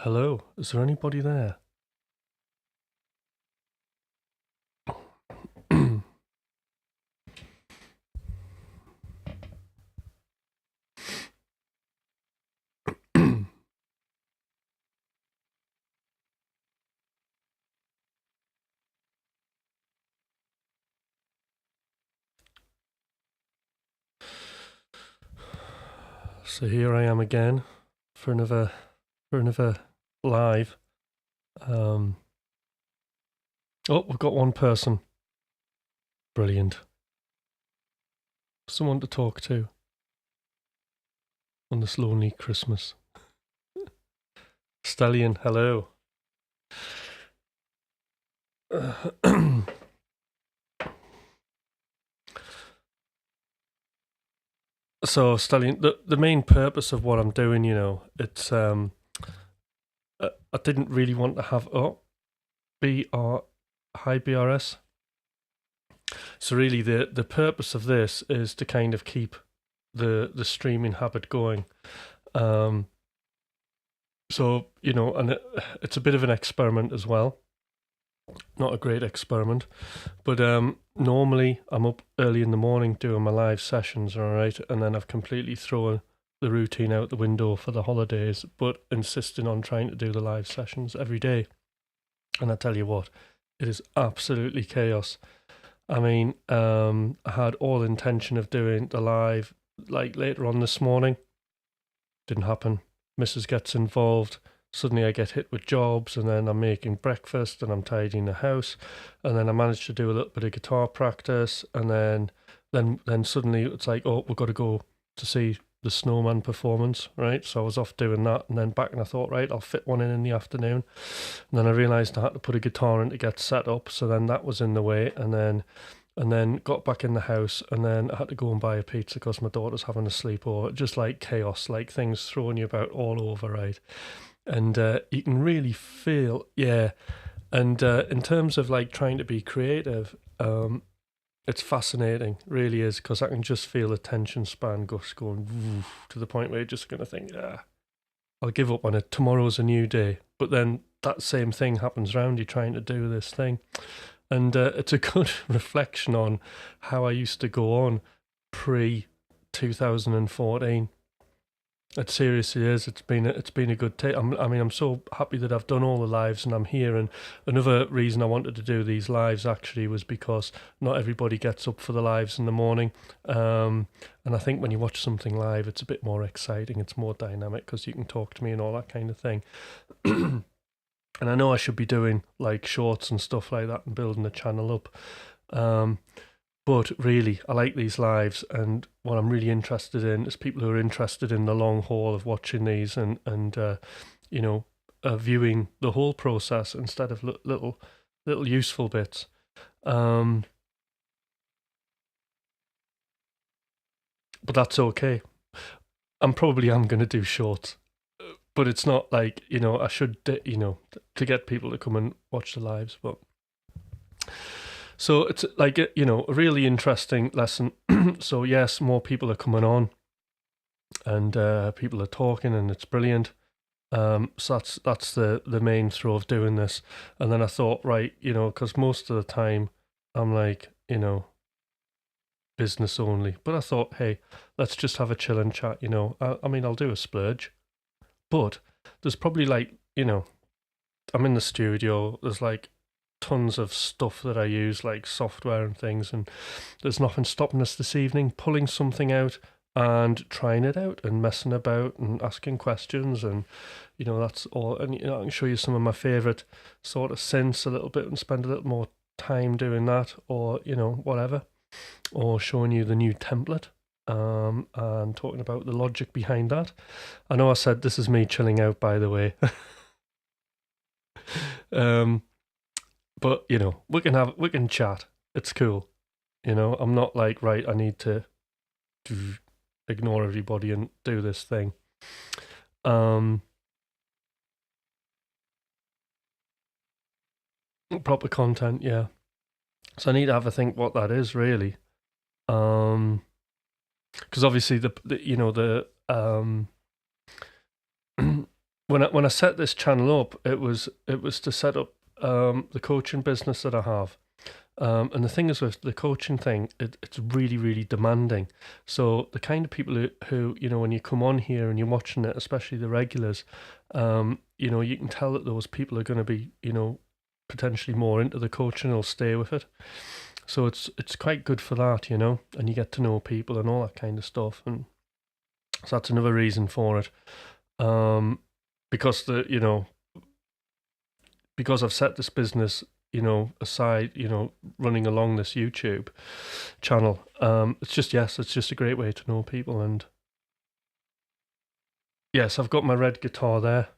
Hello, is there anybody there? So here I am again for another live. Oh, we've got one person. Brilliant. Someone to talk to on this lonely Christmas. Stallion, hello. So Stallion, the main purpose of what I'm doing, it's I didn't really want to have high BRS. So really, the purpose of this is to kind of keep the streaming habit going. So and it's a bit of an experiment as well. Not a great experiment, but normally I'm up early in the morning doing my live sessions, all right, and then I've completely thrown the routine out the window for the holidays, but insisting on trying to do the live sessions every day. And I tell you what, it is absolutely chaos. I mean, I had all intention of doing the live like later on this morning. Didn't happen. Mrs. gets involved. Suddenly I get hit with jobs, and then I'm making breakfast and I'm tidying the house, and then I managed to do a little bit of guitar practice, and then suddenly it's like, oh, we've got to go to see the Snowman performance, right? So I was off doing that, and then back, and I thought, right, I'll fit one in the afternoon, and then I realised I had to put a guitar in to get set up, so then that was in the way, and then got back in the house, and then I had to go and buy a pizza because my daughter's having a sleepover. Just like chaos, like things throwing you about all over, right? And you can really feel, yeah. And in terms of like trying to be creative, it's fascinating, really is, because I can just feel the tension span just going to the point where you're just going to think, yeah, I'll give up on it. Tomorrow's a new day. But then that same thing happens around you trying to do this thing. And it's a good reflection on how I used to go on pre 2014. It seriously is. It's been a good take. I'm so happy that I've done all the lives and I'm here. And another reason I wanted to do these lives actually was because not everybody gets up for the lives in the morning. And I think when you watch something live, it's a bit more exciting. It's more dynamic because you can talk to me and all that kind of thing. And I know I should be doing like shorts and stuff like that and building the channel up. But really, I like these lives, and what I'm really interested in is people who are interested in the long haul of watching these and viewing the whole process instead of little useful bits. But that's okay. I'm going to do shorts, but it's not like I should to get people to come and watch the lives, but. So it's like a really interesting lesson. So yes, more people are coming on, and people are talking, and it's brilliant. So that's the main throw of doing this. And then I thought, right, because most of the time I'm like, business only. But I thought, hey, let's just have a chill and chat. I mean, I'll do a splurge, but there's probably like, I'm in the studio. There's like tons of stuff that I use, like software and things, and there's nothing stopping us this evening pulling something out and trying it out and messing about and asking questions, and that's all. And I can show you some of my favorite sort of synths a little bit and spend a little more time doing that, or whatever, or showing you the new template. And talking about the logic behind that. I know I said this is me chilling out, by the way. But we can chat. It's cool. I'm not like, right, I need to ignore everybody and do this thing. Proper content, yeah. So I need to have a think what that is really. Because obviously the when I set this channel up, it was to set up the coaching business that I have. And the thing is with the coaching thing, it's really, really demanding. So the kind of people who, when you come on here and you're watching it, especially the regulars, you can tell that those people are going to be, potentially more into the coaching, will stay with it. So it's quite good for that, and you get to know people and all that kind of stuff. And so that's another reason for it. Because because I've set this business, aside, running along this YouTube channel. It's just a great way to know people. And yes, I've got my red guitar there.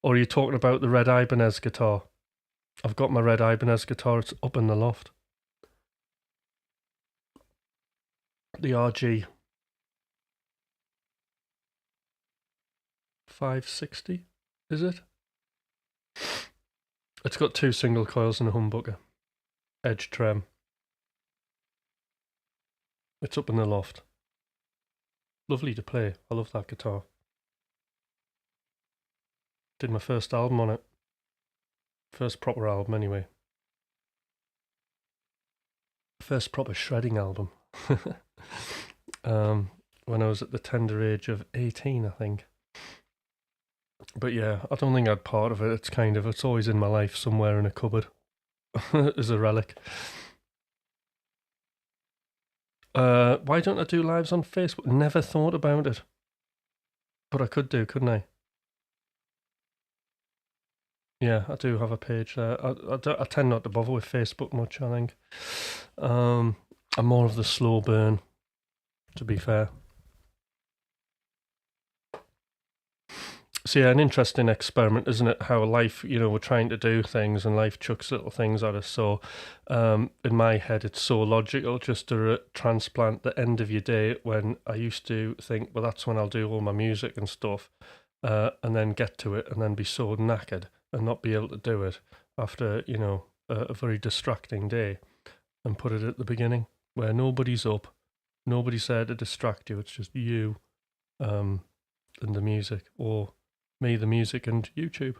Or are you talking about the red Ibanez guitar? I've got my red Ibanez guitar. It's up in the loft. The RG 560, is it? It's got 2 single coils and a humbucker. Edge trem. It's up in the loft. Lovely to play. I love that guitar. Did my first album on it. First proper album, anyway. First proper shredding album. When I was at the tender age of 18, I think. But yeah, I don't think I'd part of it. It's always in my life somewhere in a cupboard as a relic. Why don't I do lives on Facebook? Never thought about it. But I could do, couldn't I? Yeah, I do have a page there. I tend not to bother with Facebook much, I think. I'm more of the slow burn, to be fair. So yeah, an interesting experiment, isn't it? How life, we're trying to do things and life chucks little things at us. So in my head, it's so logical just to transplant the end of your day, when I used to think, well, that's when I'll do all my music and stuff, and then get to it and then be so knackered and not be able to do it after, a very distracting day, and put it at the beginning where nobody's up, nobody's there to distract you. It's just you and the music, or me, the music, and YouTube.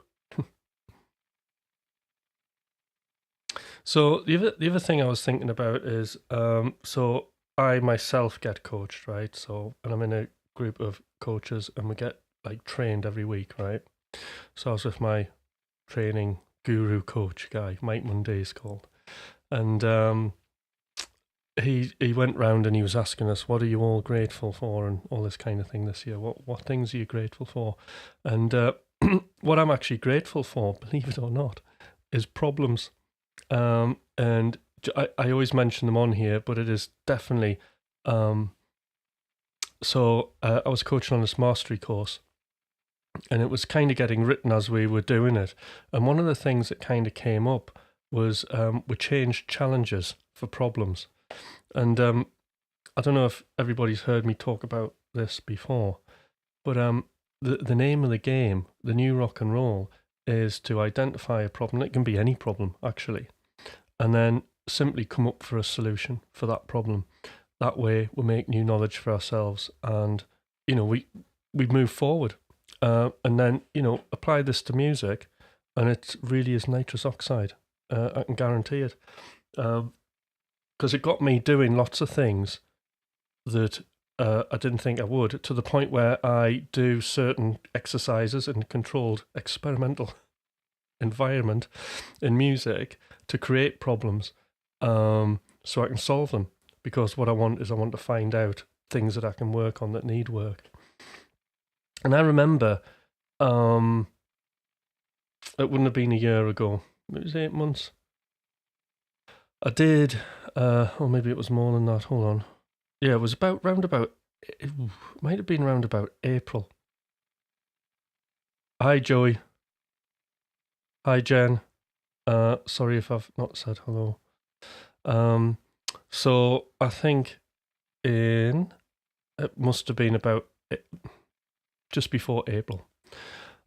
So the other thing I was thinking about is, so I myself get coached, right? So, and I'm in a group of coaches, and we get trained every week, right? So I was with my training guru coach guy, Mike Monday is called, and he went round and he was asking us, what are you all grateful for, and all this kind of thing this year. What things are you grateful for? And what I'm actually grateful for, believe it or not, is problems. And I always mention them on here, but it is definitely so I was coaching on this mastery course, and it was kind of getting written as we were doing it. And one of the things that kind of came up was we changed challenges for problems. And I don't know if everybody's heard me talk about this before, but the name of the game, the new rock and roll, is to identify a problem. It can be any problem, actually, and then simply come up for a solution for that problem. That way we make new knowledge for ourselves, and we move forward, and then apply this to music, and it really is nitrous oxide. I can guarantee it, because it got me doing lots of things that I didn't think I would, to the point where I do certain exercises in a controlled experimental environment in music to create problems, so I can solve them. Because what I want to find out things that I can work on that need work. And I remember, it wouldn't have been a year ago. It was 8 months. I did, or maybe it was more than that. Hold on. Yeah, it was it might have been round about April. Hi, Joey. Hi, Jen. Sorry if I've not said hello. So I think it must have been about just before April.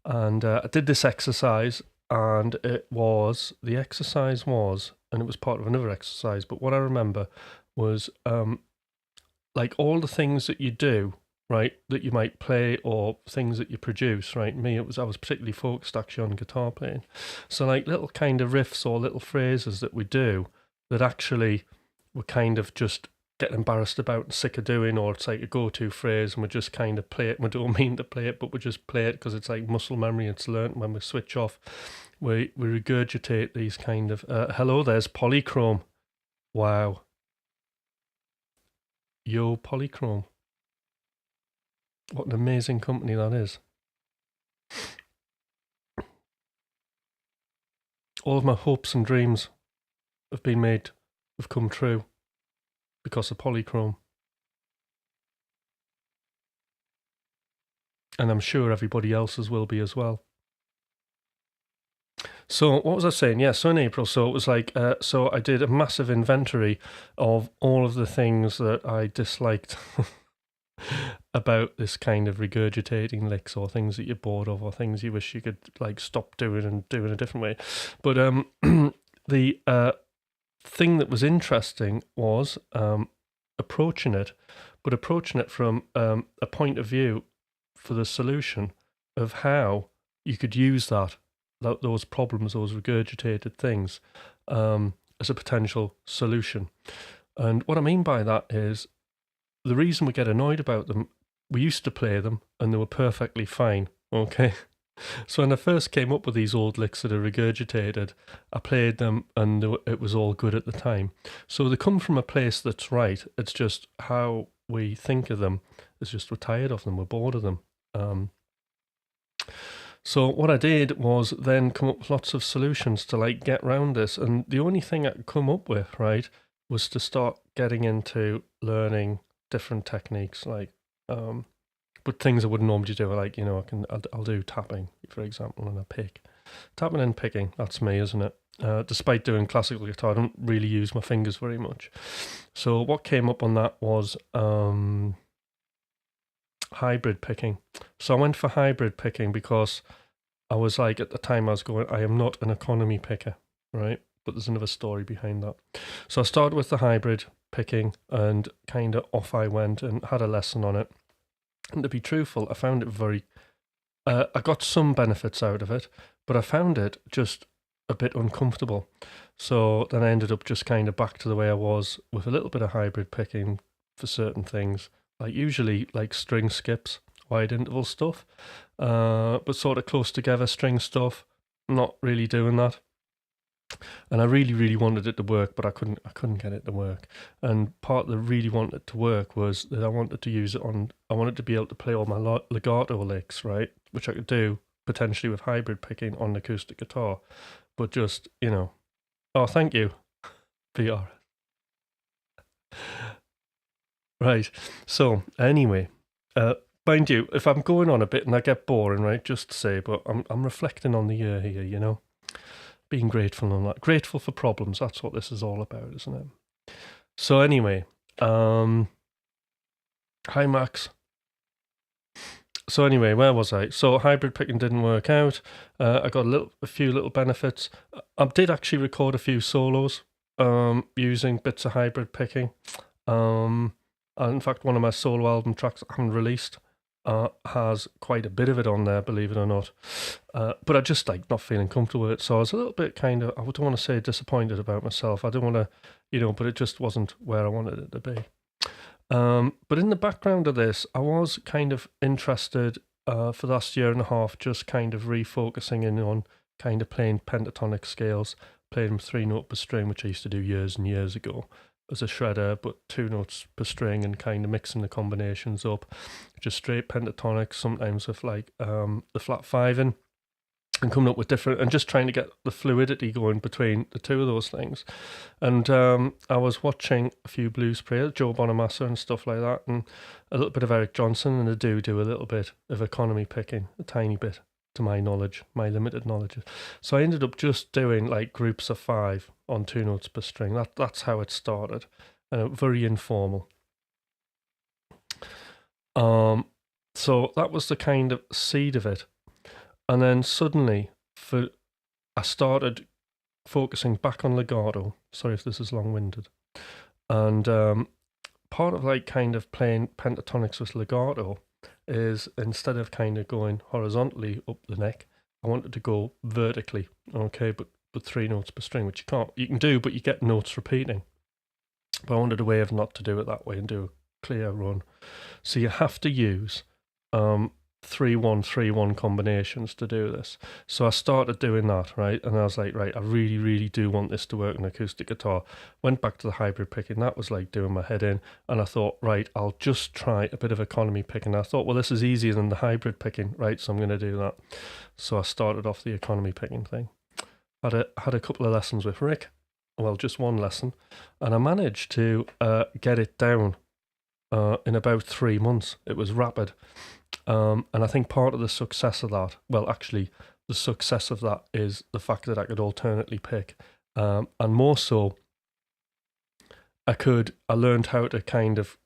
And I did this exercise, and the exercise was, and it was part of another exercise, but what I remember was all the things that you do right, that you might play or things that you produce, right? I was particularly focused actually on guitar playing. So like little kind of riffs or little phrases that we do that actually we're kind of just getting embarrassed about and sick of doing, or it's like a go-to phrase and we just kind of play it. We don't mean to play it, but we just play it because it's like muscle memory. It's learned when we switch off. We regurgitate these kind of, hello, there's Polychrome. Wow. Yo, Polychrome. What an amazing company that is. All of my hopes and dreams have come true because of Polychrome. And I'm sure everybody else's will be as well. So what was I saying? Yeah, so in April, so it was like, so I did a massive inventory of all of the things that I disliked about this kind of regurgitating licks, or things that you're bored of, or things you wish you could like stop doing and do in a different way. But the thing that was interesting was approaching it from a point of view for the solution of how you could use those problems, those regurgitated things, as a potential solution. And what I mean by that is the reason we get annoyed about them, we used to play them and they were perfectly fine, okay? So when I first came up with these old licks that are regurgitated, I played them and it was all good at the time. So they come from a place that's right. It's just how we think of them. It's just we're tired of them, we're bored of them. So what I did was then come up with lots of solutions to like get around this. And the only thing I could come up with, right, was to start getting into learning different techniques, like but things I wouldn't normally do, like, you know, I'll do tapping, for example, and a pick. Tapping and picking, that's me, isn't it? Despite doing classical guitar, I don't really use my fingers very much. So what came up on that was hybrid picking. So I went for hybrid picking because I was like, at the time I was going, I am not an economy picker, right? But there's another story behind that. So I started with the hybrid picking and kind of off I went and had a lesson on it. And to be truthful, I found it very, I got some benefits out of it, but I found it just a bit uncomfortable. So then I ended up just kind of back to the way I was with a little bit of hybrid picking for certain things, like usually like string skips, wide interval stuff, but sort of close together string stuff, not really doing that. And I really, really wanted it to work, but I couldn't get it to work. And part that really wanted it to work was that I wanted to use it on, I wanted to be able to play all my legato licks, right? Which I could do potentially with hybrid picking on an acoustic guitar, but just, you know, oh, thank you, VR. Right. So anyway, mind you, if I'm going on a bit and I get boring, right, just to say, but I'm reflecting on the year here, you know, being grateful and that, grateful for problems. That's what this is all about, isn't it? So anyway, hi Max. So anyway, where was I? So hybrid picking didn't work out. I got a few little benefits. I did actually record a few solos using bits of hybrid picking. And in fact, one of my solo album tracks I haven't released has quite a bit of it on there, believe it or not. But I just like not feeling comfortable with it. So I was a little bit kind of, I don't want to say disappointed about myself. I don't want to, you know, but it just wasn't where I wanted it to be. But in the background of this, I was kind of interested for the last year and a half, just kind of refocusing in on kind of playing pentatonic scales, playing 3 note per string, which I used to do years and years ago as a shredder, but 2 notes per string, and kind of mixing the combinations up, just straight pentatonic, sometimes with like the flat 5 in, and coming up with different, and just trying to get the fluidity going between the two of those things. And I was watching a few blues players, Joe Bonamassa and stuff like that, and a little bit of Eric Johnson, and I do a little bit of economy picking, a tiny bit, to my knowledge, my limited knowledge. So I ended up just doing like groups of 5 on 2 notes per string. That's how it started, and very informal. So that was the kind of seed of it. And then suddenly, I started focusing back on legato. Sorry if this is long-winded. And part of like kind of playing pentatonics with legato is instead of kind of going horizontally up the neck, I wanted to go vertically, okay, but 3 notes per string, which you can do, but you get notes repeating. But I wanted a way of not to do it that way and do a clear run. So you have to use 3-1-3-1 combinations to do this. So I started doing that, right? And I was like, right, I really, really do want this to work on acoustic guitar. Went back to the hybrid picking. That was like doing my head in. And I thought, right, I'll just try a bit of economy picking. I thought, well, this is easier than the hybrid picking, right? So I'm going to do that. So I started off the economy picking thing. Had a couple of lessons with Rick. Well, just one lesson. And I managed to get it down in about 3 months. It was rapid. And I think part of the success of that, well, actually, the success of that is the fact that I could alternately pick. And more so, I learned how to kind of,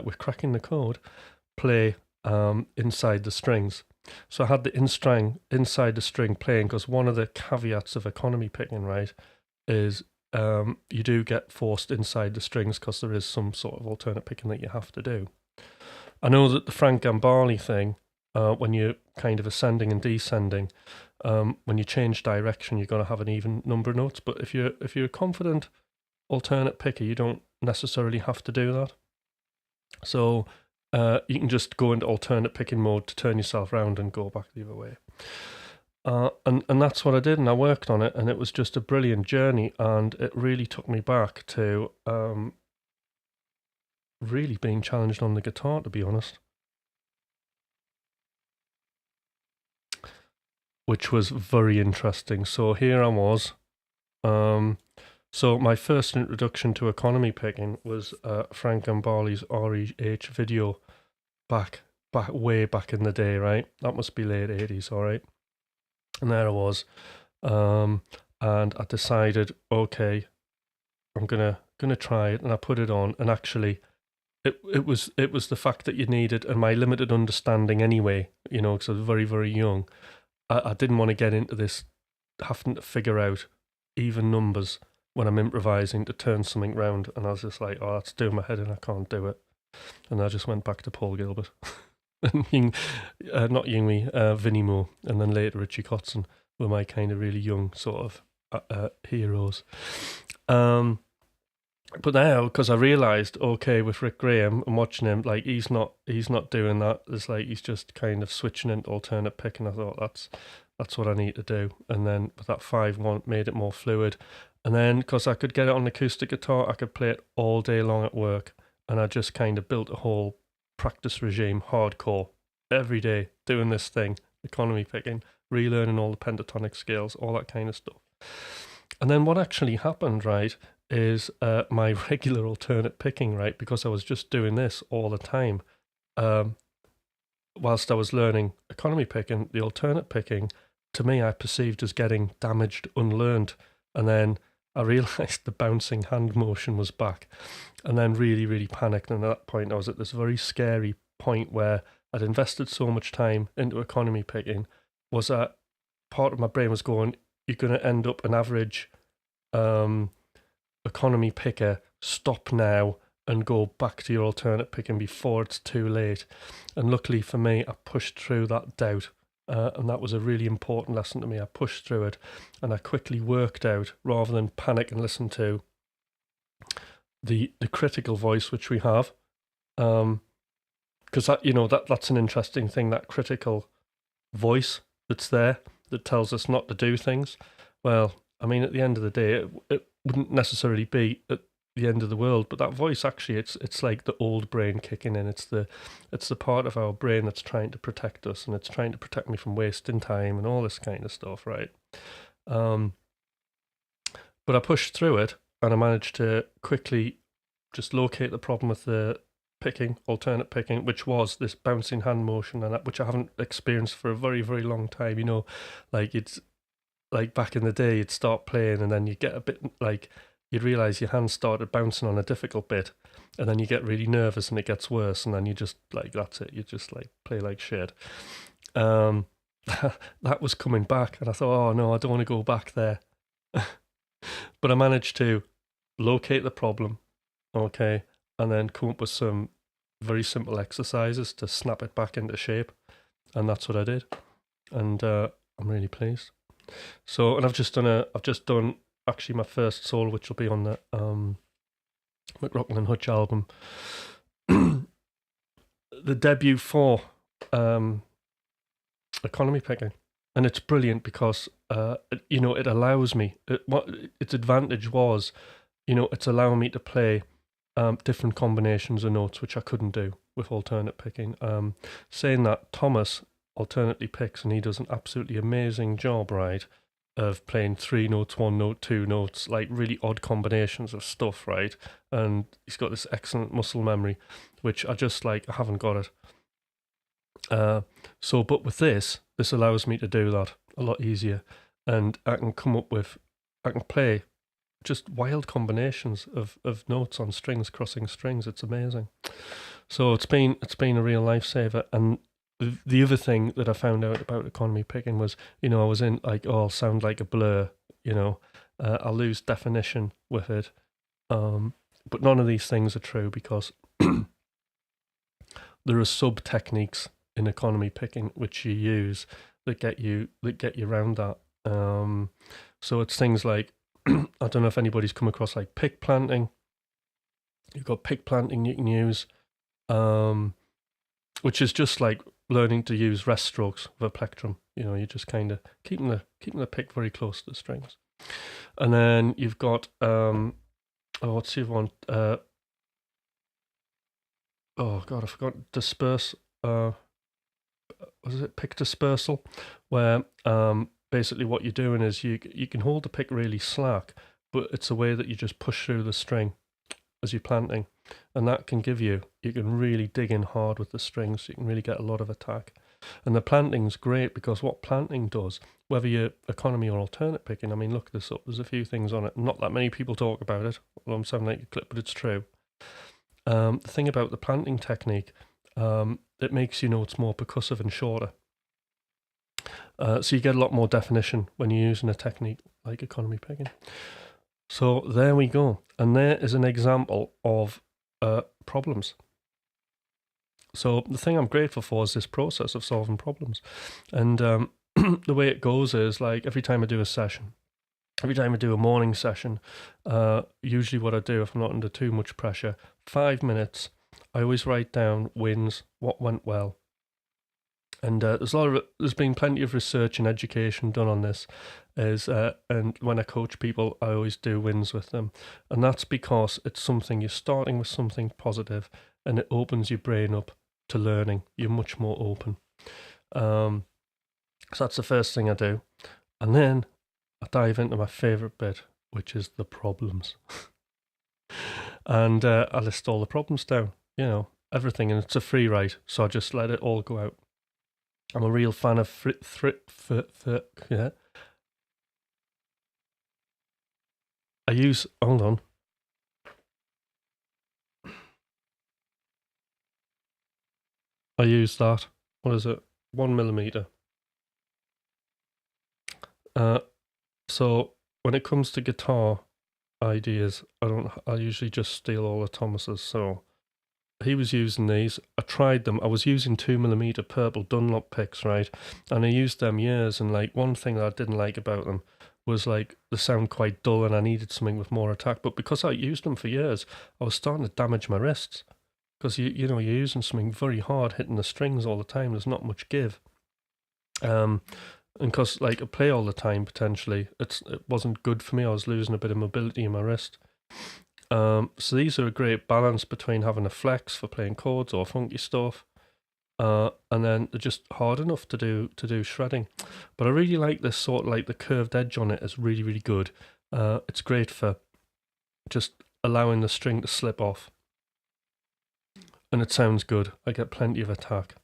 with cracking the code, play inside the strings. So I had the inside the string playing, because one of the caveats of economy picking, right, is you do get forced inside the strings because there is some sort of alternate picking that you have to do. I know that the Frank Gambale thing, when you're kind of ascending and descending, when you change direction, you're going to have an even number of notes. But if you're a confident alternate picker, you don't necessarily have to do that. So you can just go into alternate picking mode to turn yourself around and go back the other way. And that's what I did, and I worked on it, and it was just a brilliant journey, and it really took me back to really being challenged on the guitar, to be honest. Which was very interesting. So here I was. So my first introduction to economy picking was Frank Gambale's REH video way back in the day, right? That must be late 80s, all right? And there I was. And I decided, okay, I'm gonna try it, and I put it on, and actually it was the fact that you needed, and my limited understanding anyway, you know, because I was very, very young. I didn't want to get into this having to figure out even numbers when I'm improvising to turn something round, and I was just like, oh, that's doing my head in, I can't do it. And I just went back to Paul Gilbert. And not Yngwie, Vinnie Moore, and then later Richie Kotzen were my kind of really young sort of heroes. But now, because I realised, okay, with Rick Graham, I'm watching him, like he's not doing that. It's like he's just kind of switching into alternate pick, and I thought that's what I need to do. And then with that 5-1, made it more fluid. And then because I could get it on acoustic guitar, I could play it all day long at work, and I just kind of built a whole practice regime, hardcore, every day doing this thing, economy picking, relearning all the pentatonic scales, all that kind of stuff. And then what actually happened, right, is my regular alternate picking, right, because I was just doing this all the time. Whilst I was learning economy picking, the alternate picking, to me, I perceived as getting damaged, unlearned. And then I realised the bouncing hand motion was back, and then really, really panicked. And at that point, I was at this very scary point where I'd invested so much time into economy picking, was that part of my brain was going, you're going to end up an average economy picker, stop now and go back to your alternate picking before it's too late. And luckily for me, I pushed through that doubt. And that was a really important lesson to me. I pushed through it, and I quickly worked out, rather than panic and listen to the critical voice which we have, because that's an interesting thing, that critical voice that's there that tells us not to do things. Well, I mean, at the end of the day, it wouldn't necessarily be at the end of the world, but that voice, actually, it's like the old brain kicking in. It's the part of our brain that's trying to protect us, and it's trying to protect me from wasting time and all this kind of stuff, right? But I pushed through it, and I managed to quickly just locate the problem with the picking, alternate picking, which was this bouncing hand motion, and which I haven't experienced for a very, very long time. You know, like it's like back in the day, you'd start playing, and then you get a bit like, you'd realise your hands started bouncing on a difficult bit, and then you get really nervous and it gets worse, and then you just like, that's it, you just like play like shit. That was coming back, and I thought, oh no, I don't want to go back there. But I managed to locate the problem, okay, and then come up with some very simple exercises to snap it back into shape. And that's what I did. And I'm really pleased. So, and I've just done actually my first solo, which will be on the McRocklin Hutch album. The debut for economy picking. And it's brilliant because, it allows me, what its advantage was, it's allowing me to play different combinations of notes, which I couldn't do with alternate picking. Saying that, Thomas alternately picks, and he does an absolutely amazing job, right, of playing 3 notes, 1 note, 2 notes, like really odd combinations of stuff, right? And he's got this excellent muscle memory, which I just I haven't got it. But with this allows me to do that a lot easier, and I can play just wild combinations of notes on strings, crossing strings. It's amazing. So it's been a real lifesaver. And the other thing that I found out about economy picking was, I was in I'll sound like a blur, I'll lose definition with it. But none of these things are true, because there are sub techniques in economy picking which you use that get you around that. So it's things like, I don't know if anybody's come across pick planting. You've got pick planting you can use, which is just learning to use rest strokes of a plectrum. You're just kind of keeping the pick very close to the strings. And then you've got what's the other one? Oh god, I forgot. Disperse. What is it? Pick dispersal, where basically what you're doing is you can hold the pick really slack, but it's a way that you just push through the string as you're planting, and that can you can really dig in hard with the strings, so you can really get a lot of attack. And the planting's great, because what planting does, whether you're economy or alternate picking, I mean, look this up, there's a few things on it, not that many people talk about it, although I'm sounding like a clip, but it's true. The thing about the planting technique, it makes it's more percussive and shorter. So you get a lot more definition when you're using a technique like economy picking. So there we go. And there is an example of problems. So the thing I'm grateful for is this process of solving problems. And the way it goes is, every time I do a session, every time I do a morning session, usually what I do, if I'm not under too much pressure, 5 minutes, I always write down wins, what went well. And there's been plenty of research and education done on this. And when I coach people, I always do wins with them, and that's because it's something, you're starting with something positive, and it opens your brain up to learning. You're much more open. So that's the first thing I do, and then I dive into my favorite bit, which is the problems. And I list all the problems down, everything, and it's a free write, so I just let it all go out. I'm a real fan of yeah. Hold on. I use that. What is it? 1mm. So when it comes to guitar ideas, I usually just steal all of Thomas's. So he was using these. I tried them. I was using 2mm purple Dunlop picks, right? And I used them years. And one thing that I didn't like about them was the sound quite dull, and I needed something with more attack. But because I used them for years, I was starting to damage my wrists, because you're using something very hard, hitting the strings all the time. There's not much give. And because I play all the time, potentially it wasn't good for me. I was losing a bit of mobility in my wrist. So these are a great balance between having a flex for playing chords or funky stuff, and then they're just hard enough to do shredding. But I really like this sort of the curved edge on it is really, really good. It's great for just allowing the string to slip off, and it sounds good. I get plenty of attack.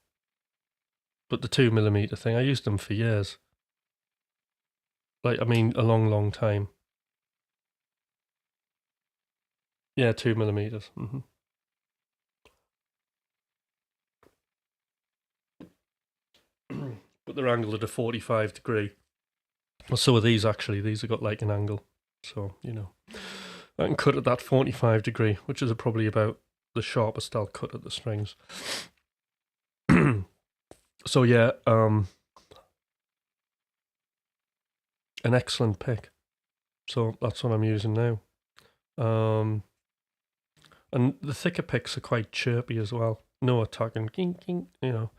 But the 2mm thing, I used them for years. A long time. Yeah, 2mm. Mm-hmm. But they're angled at a 45 degree. Well, so are these actually. These have got an angle. So, I can cut at that 45 degree, which is probably about the sharpest I'll cut at the strings. So yeah, an excellent pick. So that's what I'm using now. And the thicker picks are quite chirpy as well. No attacking, king, king, you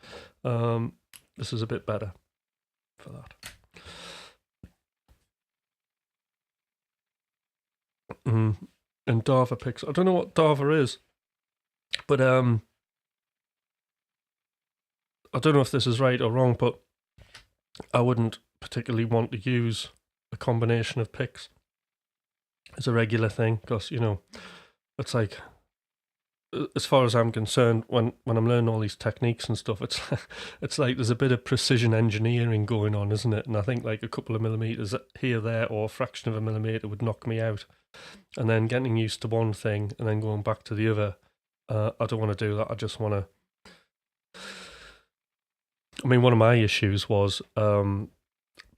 know. This is a bit better for that. And Dava picks. I don't know what Dava is, but I don't know if this is right or wrong, but I wouldn't particularly want to use a combination of picks as a regular thing, because, you know, it's like, as far as I'm concerned, when I'm learning all these techniques and stuff, it's like there's a bit of precision engineering going on, isn't it? And I think like a couple of millimeters here, there, or a fraction of a millimeter would knock me out. And then getting used to one thing and then going back to the other, I don't want to do that. I just want to. I mean, one of my issues was playing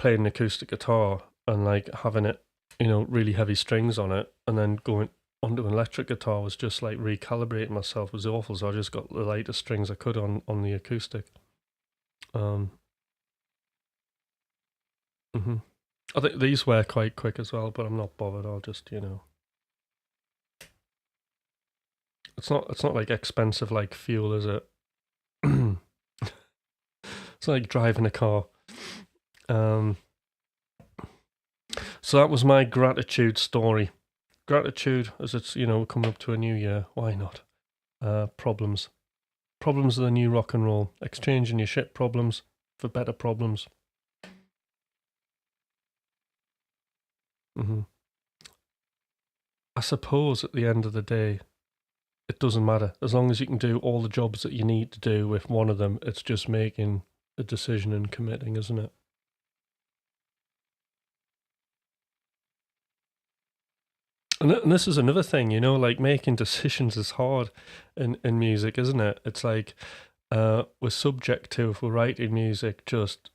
an acoustic guitar and like having it, you know, really heavy strings on it, and then going onto an electric guitar was just like recalibrating myself was awful. So I just got the lightest strings I could on the acoustic. I think these wear quite quick as well, but I'm not bothered. I'll just, you know, it's not like expensive like fuel, is it? It's like driving a car. So that was my gratitude story. Gratitude, as it's, you know, coming up to a new year. Why not? Problems. Problems are the new rock and roll. Exchanging your shit problems for better problems. I suppose at the end of the day, it doesn't matter. As long as you can do all the jobs that you need to do with one of them, it's just making a decision and committing, isn't it? And this is another thing, you know, like making decisions is hard in music, isn't it? It's like we're subject to, if we're writing music, just,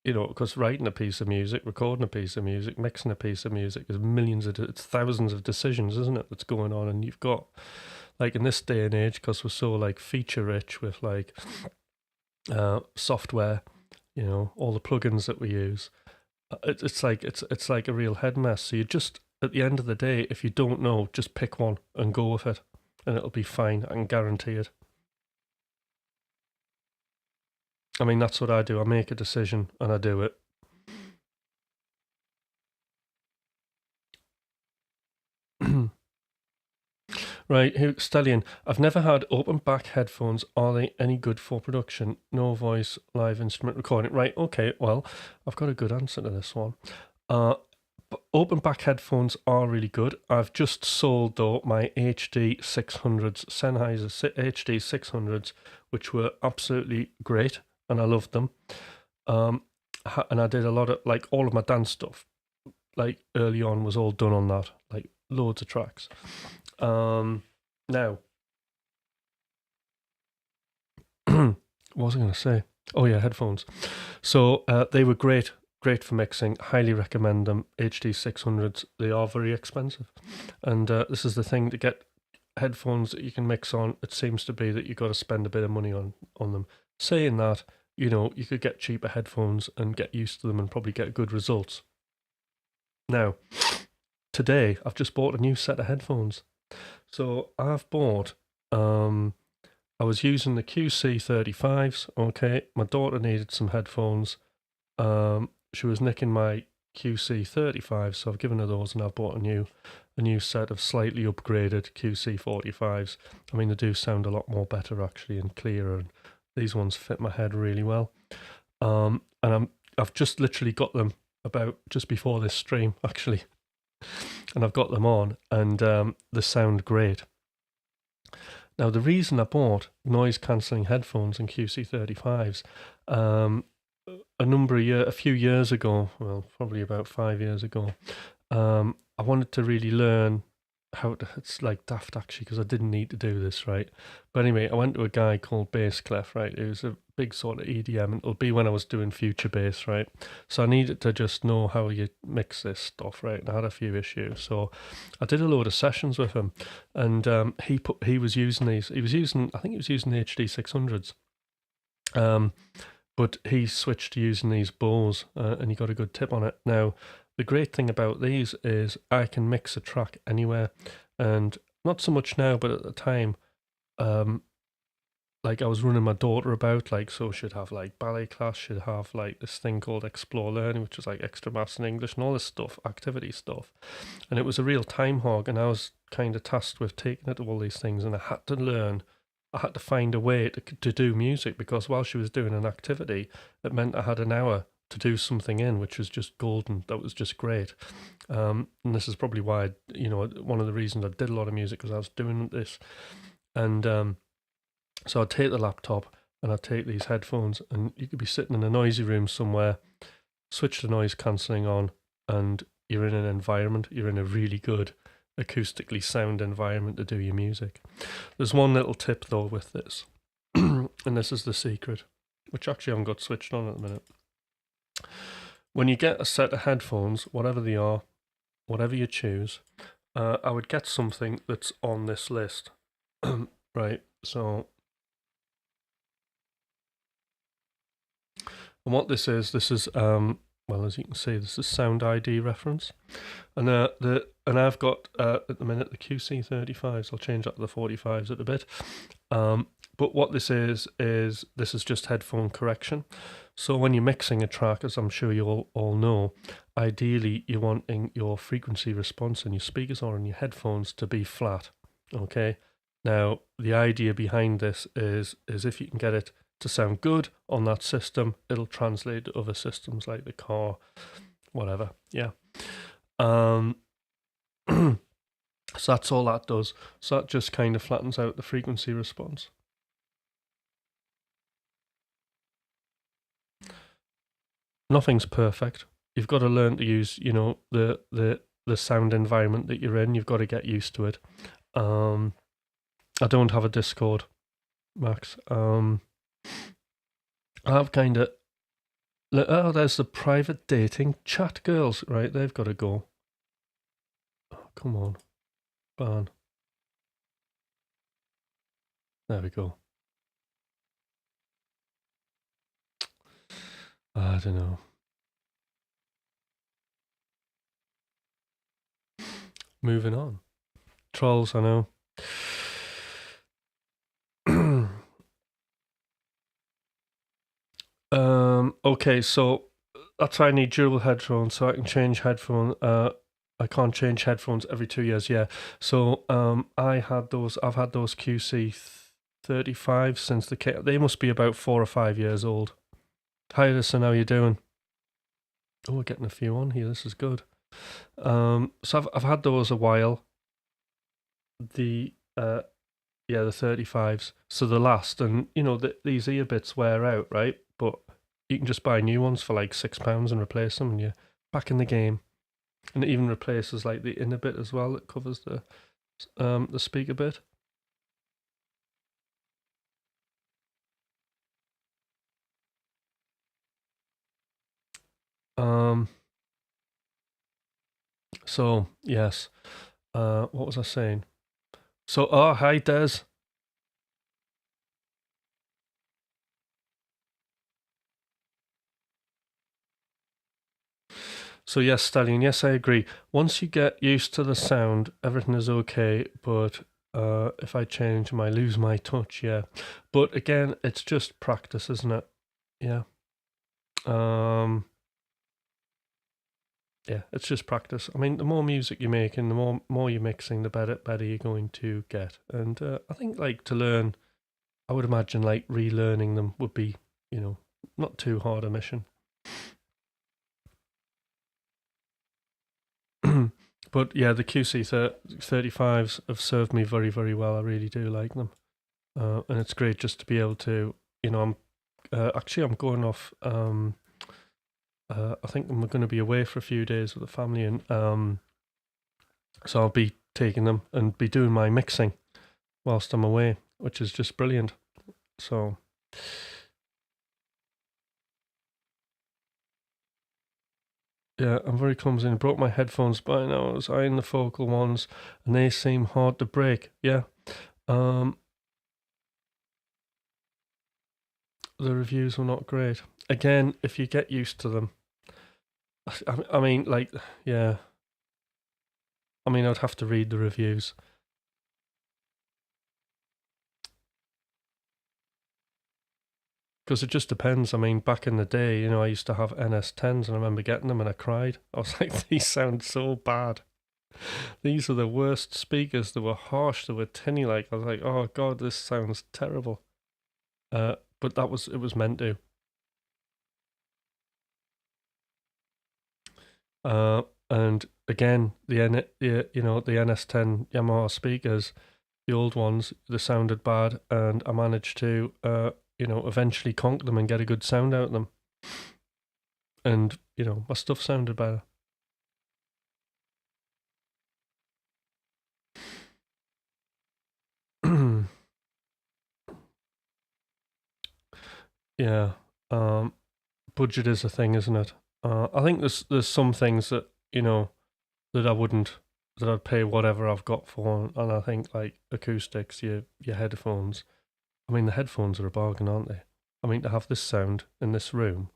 you know, because writing a piece of music, recording a piece of music, mixing a piece of music is it's thousands of decisions, isn't it, that's going on. And you've got, like in this day and age, because we're so like feature rich with like software, you know, all the plugins that we use, it's like a real head mess. So you just, at the end of the day, if you don't know, just pick one and go with it, and it'll be fine. I can guarantee it. I mean, that's what I do. I make a decision and I do it. Right, Stallion. I've never had open back headphones. Are they any good for production? No voice, live instrument recording. Right, okay, well, I've got a good answer to this one. Open back headphones are really good. I've just sold, though, my HD 600s, Sennheiser HD 600s, which were absolutely great, and I loved them. And I did a lot of, like, all of my dance stuff, like, early on was all done on that, like, loads of tracks. Now, what was I going to say? Oh yeah, headphones. So they were great for mixing. Highly recommend them. HD 600s. They are very expensive, and this is the thing, to get headphones that you can mix on. It seems to be that you've got to spend a bit of money on them. Saying that, you know, you could get cheaper headphones and get used to them and probably get good results. Now, today I've just bought a new set of headphones. So I've bought, I was using the QC35s, okay. My daughter needed some headphones. She was nicking my QC35s, so I've given her those, and I've bought a new set of slightly upgraded QC45s. I mean, they do sound a lot more better actually and clearer, and these ones fit my head really well. And I've just literally got them about just before this stream actually. And I've got them on, and they sound great. Now, the reason I bought noise-cancelling headphones and QC35s, a few years ago, well, probably about 5 years ago, I wanted to really learn it's like daft actually because I didn't need to do this, right? But anyway, I went to a guy called Bass Clef, right? It was a big sort of EDM, and it'll be when I was doing future bass, right? So I needed to just know how you mix this stuff, right? And I had a few issues, so I did a load of sessions with him, and he was using these. I think he was using the HD 600s. But he switched to using these Bose, and he got a good tip on it. Now, the great thing about these is I can mix a track anywhere, and not so much now, but at the time, like I was running my daughter about, like, so she'd have like ballet class, she'd have like this thing called Explore Learning, which was like extra maths and English and all this stuff, activity stuff. And it was a real time hog, and I was kind of tasked with taking her to all these things, and I had to learn. I had to find a way to do music, because while she was doing an activity, it meant I had an hour to do something in, which was just golden. That was just great. And this is probably why, one of the reasons I did a lot of music, because I was doing this. And so I'd take the laptop and I'd take these headphones, and you could be sitting in a noisy room somewhere, switch the noise cancelling on, and you're in an environment, you're in a really good acoustically sound environment to do your music. There's one little tip though with this, and this is the secret, which actually I haven't got switched on at the minute. When you get a set of headphones, whatever they are, whatever you choose, I would get something that's on this list. Right, so, and what this is, well, as you can see, this is Sound ID reference, and I've got at the minute the QC35s. I'll change that to the 45s at a bit. But what this is this is just headphone correction. So when you're mixing a track, as I'm sure you all know, ideally you're wanting your frequency response in your speakers or in your headphones to be flat. Okay. Now the idea behind this is if you can get it to sound good on that system, it'll translate to other systems like the car, whatever. Yeah. So that's all that does. So that just kind of flattens out the frequency response. Nothing's perfect. You've got to learn to use, the sound environment that you're in. You've got to get used to it. I don't have a Discord, Max. I've kind of... Oh, there's the private dating chat girls. Right, they've got to go. Oh, come on. Barn. There we go. I don't know. Moving on. Trolls, I know. Okay, so that's why I need durable headphones, so I can change headphone. I can't change headphones every 2 years. Yeah. So I've had those QC 35 since they must be about 4 or 5 years old. Hi, listen, how you doing? Oh, we're getting a few on here. This is good. So I've had those a while. The 35s. So the last, and these ear bits wear out, right? But you can just buy new ones for like £6 and replace them, and you're back in the game. And it even replaces like the inner bit as well. It covers the speaker bit. So yes. What was I saying? So hi Des. So yes, Stallion, yes, I agree. Once you get used to the sound, everything is okay, but if I change, I lose my touch, yeah. But again, it's just practice, isn't it? Yeah. Yeah, it's just practice. I mean, the more music you're making, the more you're mixing, the better you're going to get. And I think like to learn, I would imagine like relearning them would be, not too hard a mission. But yeah, the QC 35s have served me very, very well. I really do like them. And it's great just to be able to, I'm going off. I think I'm going to be away for a few days with the family, and so I'll be taking them and be doing my mixing whilst I'm away, which is just brilliant. So yeah, I'm very clumsy. I brought my headphones by now. I was eyeing the focal ones, and they seem hard to break. Yeah. The reviews were not great. Again, if you get used to them, I mean, like, yeah. I mean, I'd have to read the reviews. Because it just depends. I mean, back in the day, I used to have NS10s, and I remember getting them and I cried. I was like, these sound so bad. These are the worst speakers. They were harsh. They were tinny. Like, I was like, oh god, this sounds terrible. But it was meant to. And again, the NS10 Yamaha speakers, the old ones, they sounded bad, and I managed to eventually conk them and get a good sound out of them. And my stuff sounded better. Yeah. Budget is a thing, isn't it? I think there's some things that that I'd pay whatever I've got for, and I think like acoustics, your headphones. I mean, the headphones are a bargain, aren't they? I mean, to have this sound in this room,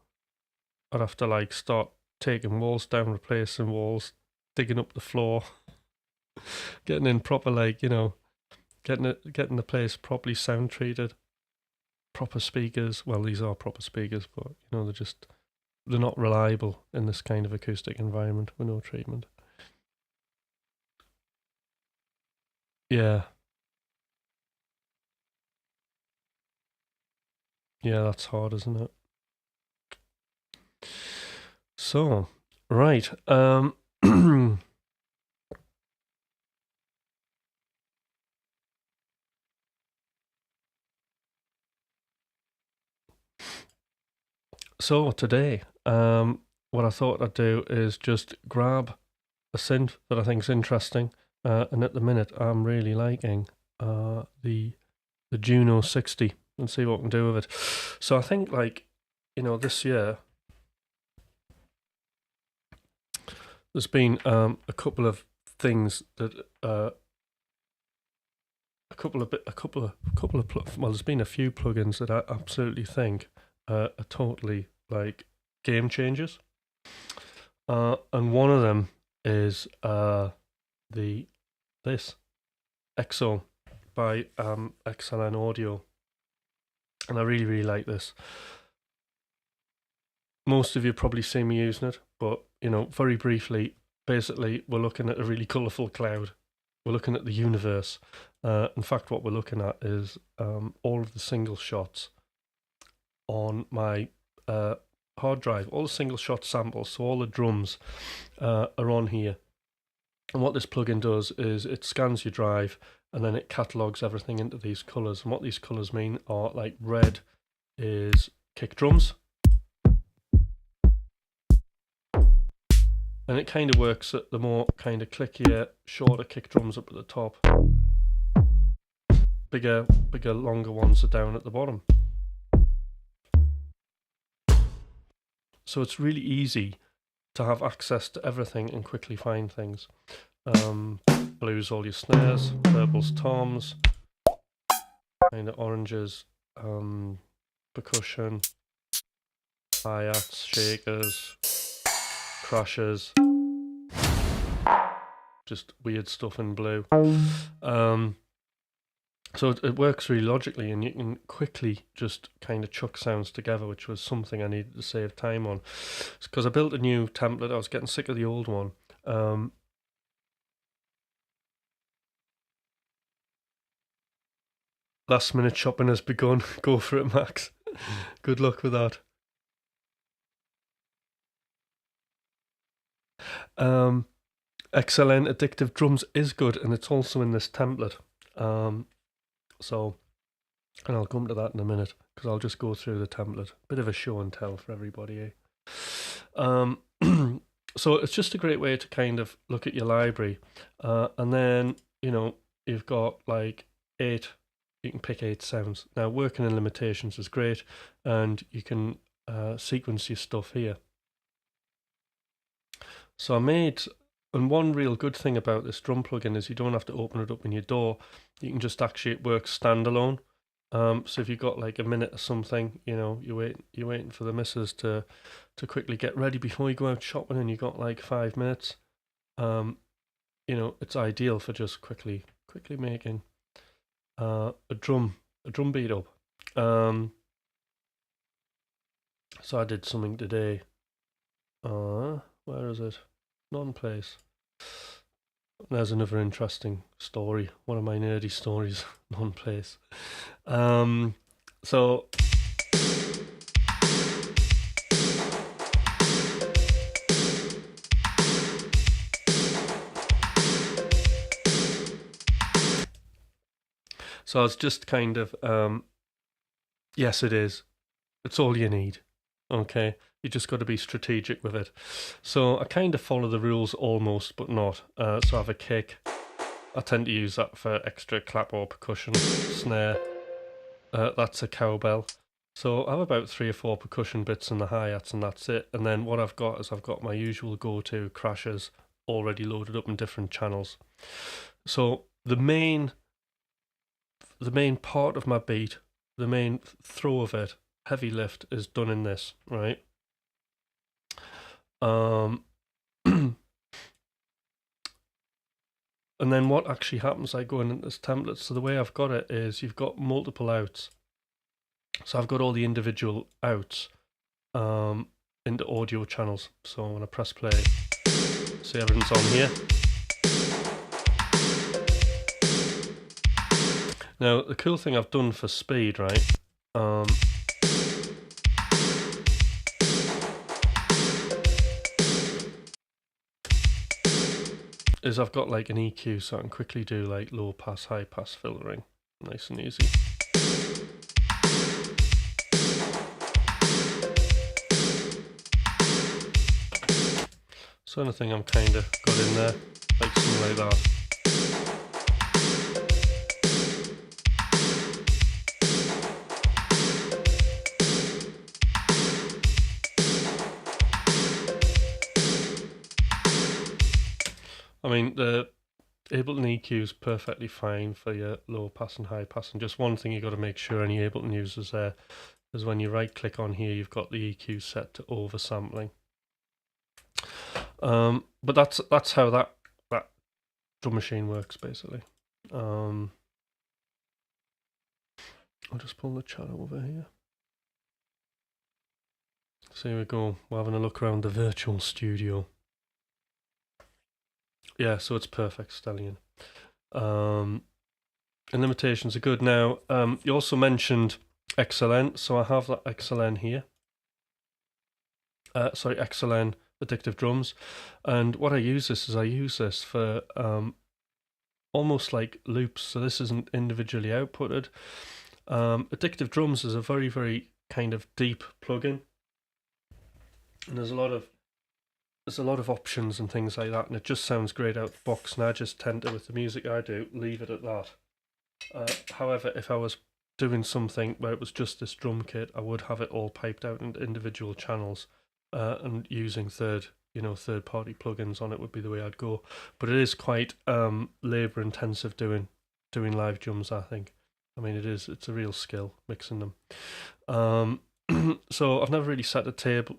I'd have to like start taking walls down, replacing walls, digging up the floor, getting in proper getting the place properly sound treated, proper speakers. Well, these are proper speakers, but they're not reliable in this kind of acoustic environment with no treatment. Yeah. Yeah, that's hard, isn't it? So, right. So today, what I thought I'd do is just grab a synth that I think's interesting, and at the minute I'm really liking the Juno 60, and see what I can do with it. So I think this year there's been a couple of things that well, there's been a few plugins that I absolutely think are totally like game changers. And one of them is this EXO by XLN Audio, and I really, really like this. Most of you probably see me using it, but very briefly, basically, we're looking at a really colourful cloud. We're looking at the universe. In fact, what we're looking at is all of the single shots on my hard drive, all the single shot samples, so all the drums are on here. And what this plugin does is it scans your drive and then it catalogues everything into these colours. And what these colours mean are like red is kick drums. And it kind of works at the more kind of clickier, shorter kick drums up at the top. Bigger, longer ones are down at the bottom. So it's really easy to have access to everything and quickly find things. Blues, all your snares, purples, toms, kind of oranges, percussion, hi-hats, shakers, crashes, just weird stuff in blue. So it works really logically, and you can quickly just kind of chuck sounds together, which was something I needed to save time on. Because I built a new template, I was getting sick of the old one. Last minute shopping has begun. Go for it, Max. Good luck with that. XLN Addictive Drums is good, and it's also in this template. And I'll come to that in a minute, because I'll just go through the template. Bit of a show and tell for everybody, eh? So it's just a great way to kind of look at your library, and then you've got like 8. You can pick 8 sounds. Now working in limitations is great, and you can sequence your stuff here. So I made, and one real good thing about this drum plugin is you don't have to open it up in your DAW. You can just actually, it works standalone. So if you've got like a minute or something, you're waiting for the missus to quickly get ready before you go out shopping, and you got like 5 minutes. It's ideal for just quickly making a drum beat up. So I did something today. Where is it? Non-place. There's another interesting story. One of my nerdy stories. Non-place. So I was just kind of yes, it is. It's all you need. Okay, you just got to be strategic with it. So I kind of follow the rules almost, but not. So I have a kick. I tend to use that for extra clap or percussion. Snare. That's a cowbell. So I have about 3 or 4 percussion bits in the hi-hats, and that's it. And then what I've got is I've got my usual go-to crashers already loaded up in different channels. So the main part of my beat, the main throw of it, heavy lift, is done in this, right? And then what actually happens, I go in this template. So the way I've got it is you've got multiple outs. So I've got all the individual outs into audio channels. So when I press play, see everything's on here. Now the cool thing I've done for speed, right? Is I've got like an EQ, so I can quickly do like low pass, high pass filtering, nice and easy. So anything I'm kind of got in there, like something like that. I mean, the Ableton EQ is perfectly fine for your low pass and high pass, and just one thing you got to make sure any Ableton users there is when you right click on here, you've got the EQ set to oversampling. But that's how that drum machine works basically. I'll just pull the chat over here. So here we go. We're having a look around the virtual studio. Yeah, so it's perfect, Stallion. And limitations are good. Now, you also mentioned XLN, so I have that XLN here. Sorry, XLN Addictive Drums. And what I use this for almost like loops, so this isn't individually outputted. Addictive Drums is a very, very kind of deep plugin. And there's a lot of options and things like that, and it just sounds great out the box, and I just tend to, with the music I do, leave it at that. However, if I was doing something where it was just this drum kit, I would have it all piped out into individual channels, and using third-party plugins on it would be the way I'd go. But it is quite labor-intensive doing live drums, I think. I mean, it's a real skill mixing them. So I've never really set a table,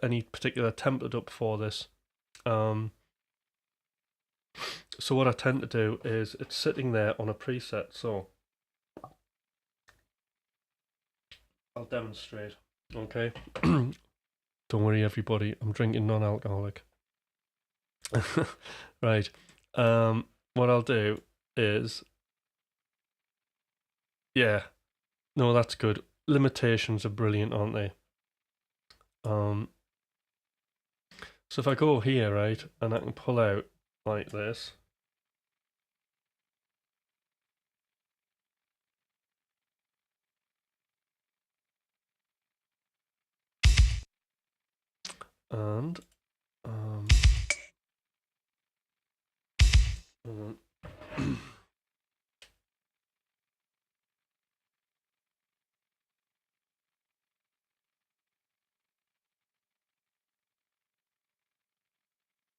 any particular template up for this. So what I tend to do is it's sitting there on a preset. So I'll demonstrate. Okay. Don't worry, everybody. I'm drinking non-alcoholic. Right. What I'll do is, yeah. No, that's good. Limitations are brilliant, aren't they? So if I go here, right, and I can pull out like this. And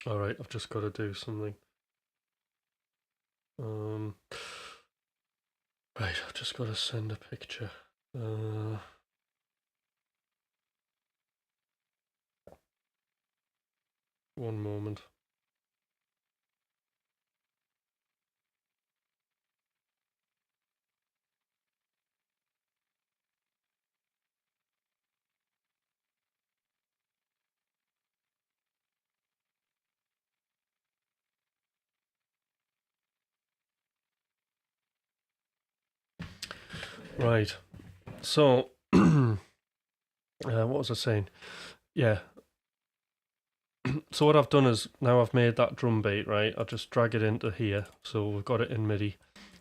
Alright, I've just got to do something. Right, I've just got to send a picture. One moment. Right, so what was I saying? Yeah. So what I've done is now I've made that drum beat, right? I'll just drag it into here, so we've got it in MIDI,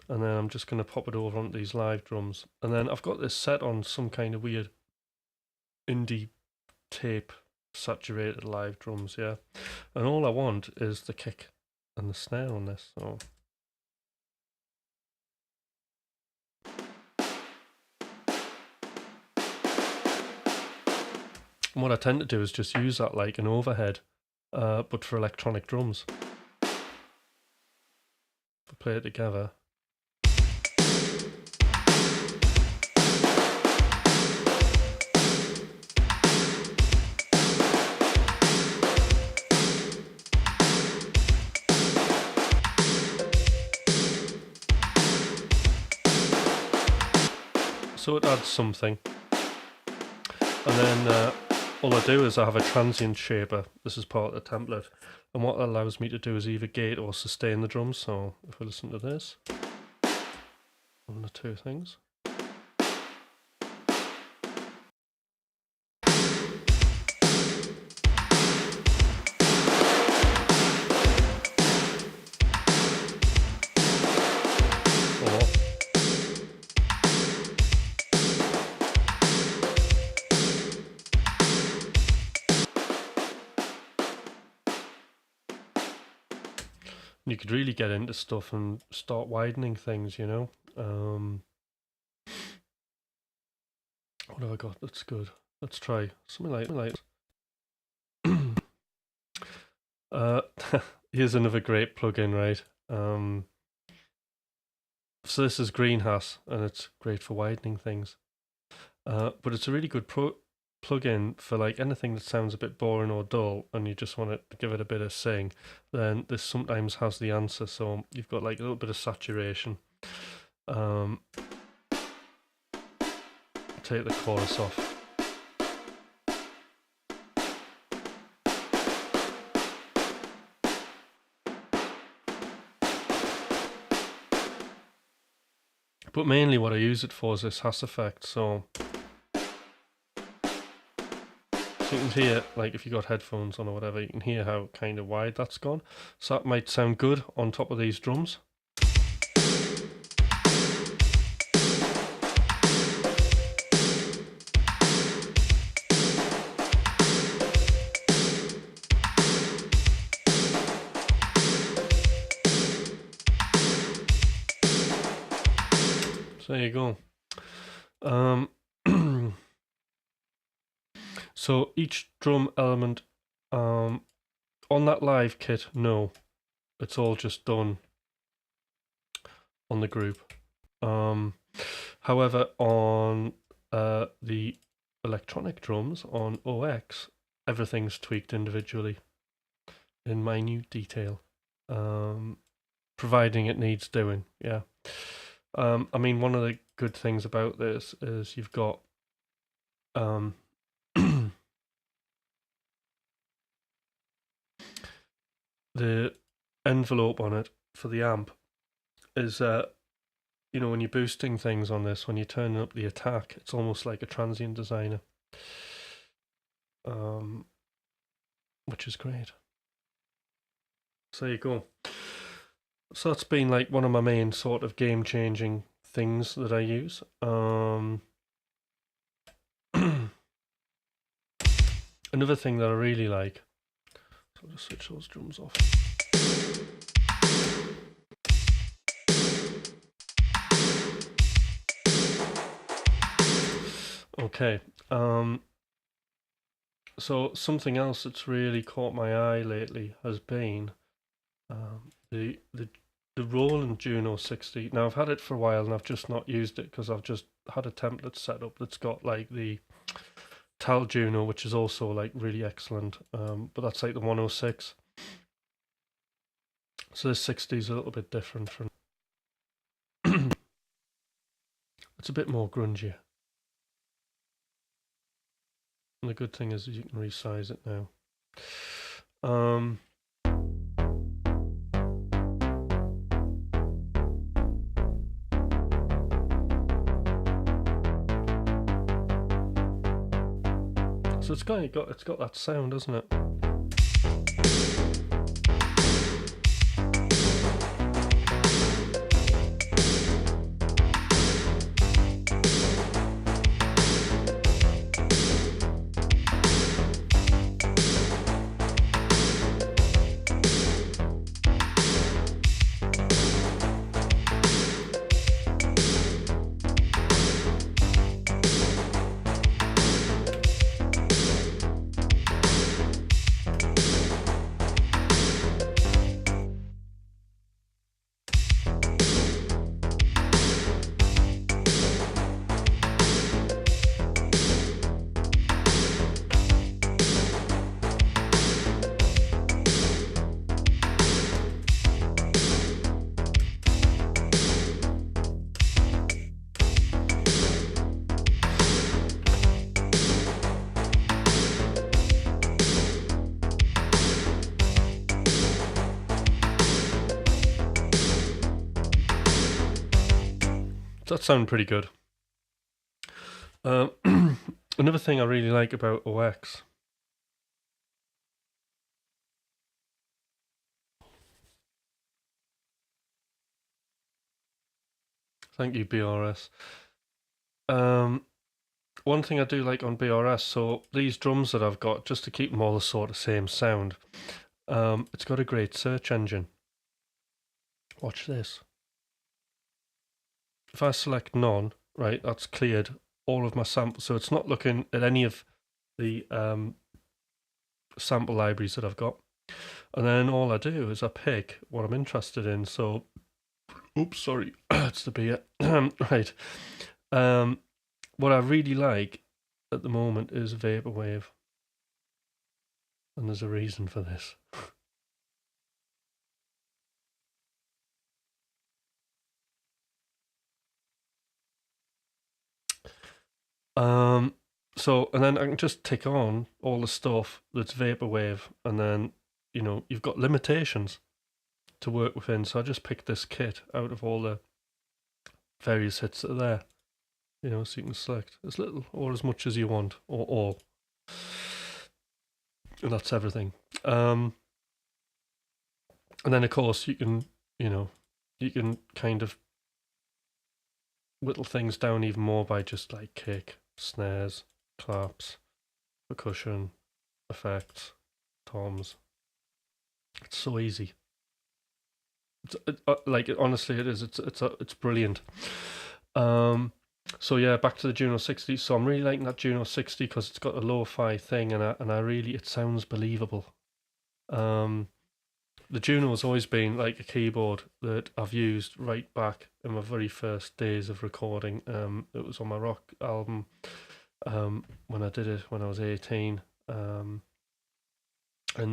and then I'm just going to pop it over onto these live drums, and then I've got this set on some kind of weird indie tape saturated live drums, yeah. And all I want is the kick and the snare on this, so. And what I tend to do is just use that like an overhead, but for electronic drums. If I play it together. So it adds something. And then all I do is I have a transient shaper. This is part of the template. And what that allows me to do is either gate or sustain the drums. So if we listen to this, one of the two things. You could really get into stuff and start widening things, you know. What have I got that's good? Let's try something like here's another great plugin, right? So this is Greenhouse, and it's great for widening things. But it's a really good plug-in for like anything that sounds a bit boring or dull and you just want to give it a bit of sing, then this sometimes has the answer. So you've got like a little bit of saturation. Take the chorus off. But mainly what I use it for is this Hass effect. So you can hear, like if you got headphones on or whatever, you can hear how kind of wide that's gone. So that might sound good on top of these drums. So there you go. So each drum element on that live kit, no, it's all just done on the group. However, on the electronic drums on OX, everything's tweaked individually in minute detail, providing it needs doing. Yeah. I mean, one of the good things about this is you've got the envelope on it for the amp is, you know, when you're boosting things on this, when you're turning up the attack, it's almost like a transient designer, which is great. So there you go. So that's been like one of my main sort of game-changing things that I use. Another thing that I really like, so I'll just switch those drums off. Okay. So something else that's really caught my eye lately has been the Roland Juno 60. Now I've had it for a while and I've just not used it because I've just had a template set up that's got like the Tal Juno, which is also like really excellent. But that's like the 106. So this 60 is a little bit different from. It's a bit more grungy. And the good thing is you can resize it now. So it's got that sound, doesn't it? That sounds pretty good. Another thing I really like about OX. Thank you, BRS. One thing I do like on BRS, so these drums that I've got, just to keep them all the sort of same sound, it's got a great search engine. Watch this. If I select none, right, that's cleared all of my samples. So it's not looking at any of the sample libraries that I've got. And then all I do is I pick what I'm interested in. So, oops, sorry, it's the beer. Right. What I really like at the moment is Vaporwave. And there's a reason for this. So, and then I can just tick on all the stuff that's Vaporwave, and then, you know, you've got limitations to work within. So I just picked this kit out of all the various hits that are there, you know, so you can select as little or as much as you want, or all. And that's everything. And then, of course, you can, you know, you can kind of whittle things down even more by just like kick, snares, claps, percussion, effects, toms. It's so easy. Like honestly, it is. It's brilliant. So yeah, back to the Juno 60. So I'm really liking that Juno 60 because it's got a lo-fi thing, and I really, it sounds believable. The Juno has always been like a keyboard that I've used right back in my very first days of recording. It was on my rock album when I did it when I was 18. And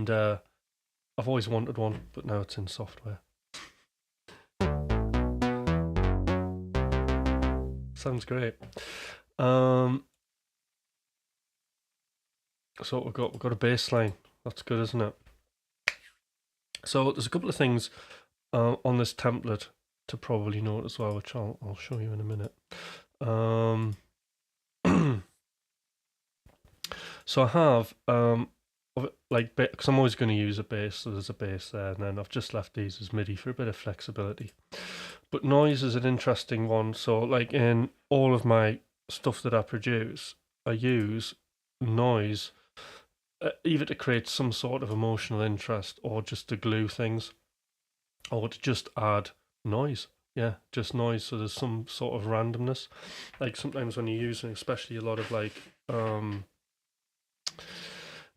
I've always wanted one, but now it's in software. Sounds great. So we've got a bass line. That's good, isn't it? So there's a couple of things on this template to probably note as well, which I'll show you in a minute. So I have like, because I'm always going to use a bass, so there's a bass there, and then I've just left these as MIDI for a bit of flexibility. But noise is an interesting one. So like in all of my stuff that I produce, I use noise either to create some sort of emotional interest or just to glue things or to just add noise. Yeah, just noise. So there's some sort of randomness. Like sometimes when you're using, especially a lot of like,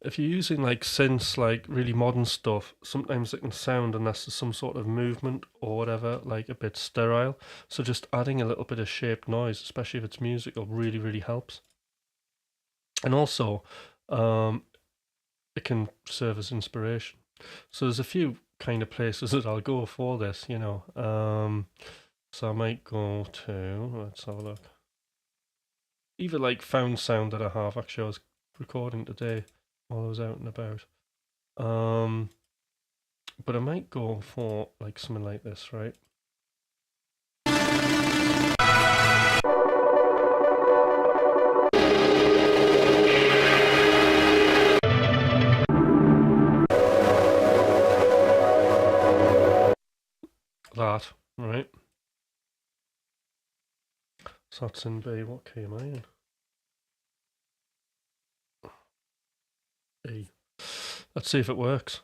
if you're using like synths, like really modern stuff, sometimes it can sound, unless there's some sort of movement or whatever, like a bit sterile. So just adding a little bit of shaped noise, especially if it's musical, really, really helps. And also, um, it can serve as inspiration. So there's a few kind of places that I'll go for this, you know. So I might go to, let's have a look. Either like found sound that I have. Actually, I was recording today while I was out and about. Um, but I might go for like something like this, right? That, right? So that's in B. What key am I in? E. Let's see if it works.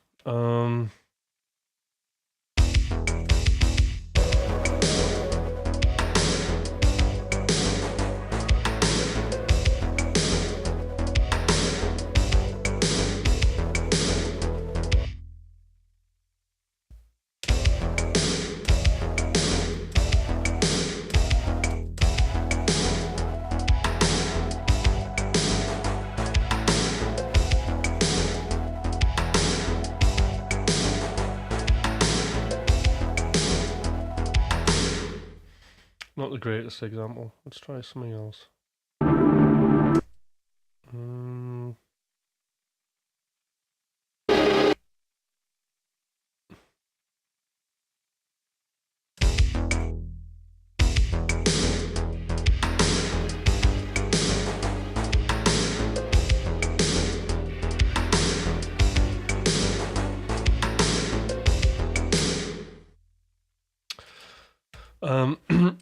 Not the greatest example. Let's try something else.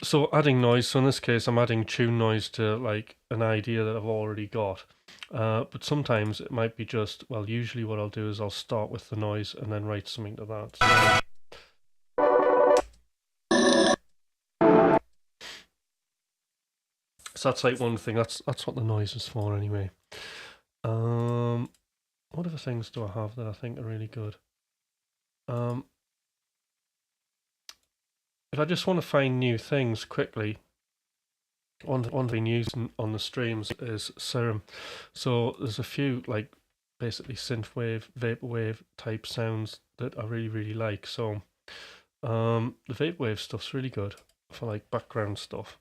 So adding noise. So in this case, I'm adding tune noise to like an idea that I've already got. But sometimes it might be just, well, usually what I'll do is I'll start with the noise and then write something to that. So that's like one thing. That's what the noise is for anyway. What other things do I have that I think are really good? If I just want to find new things quickly, one thing using on the streams is Serum. So there's a few like basically synthwave, vaporwave type sounds that I really, really like. So the vaporwave stuff's really good for like background stuff.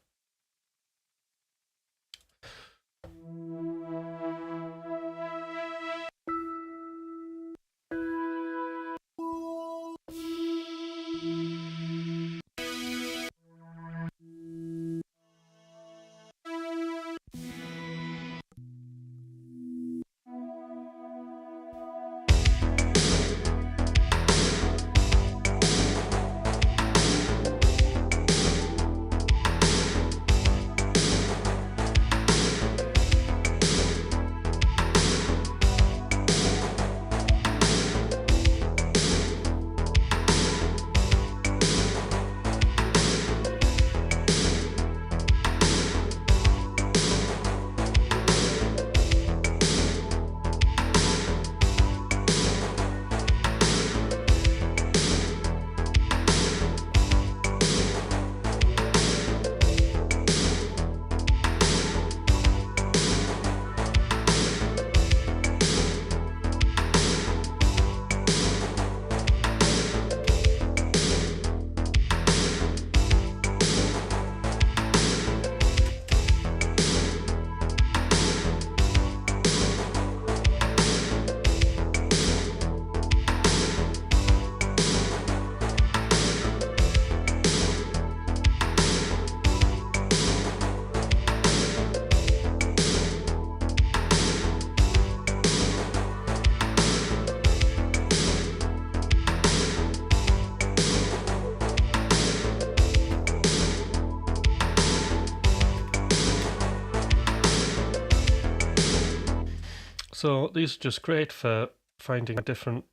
So these are just great for finding different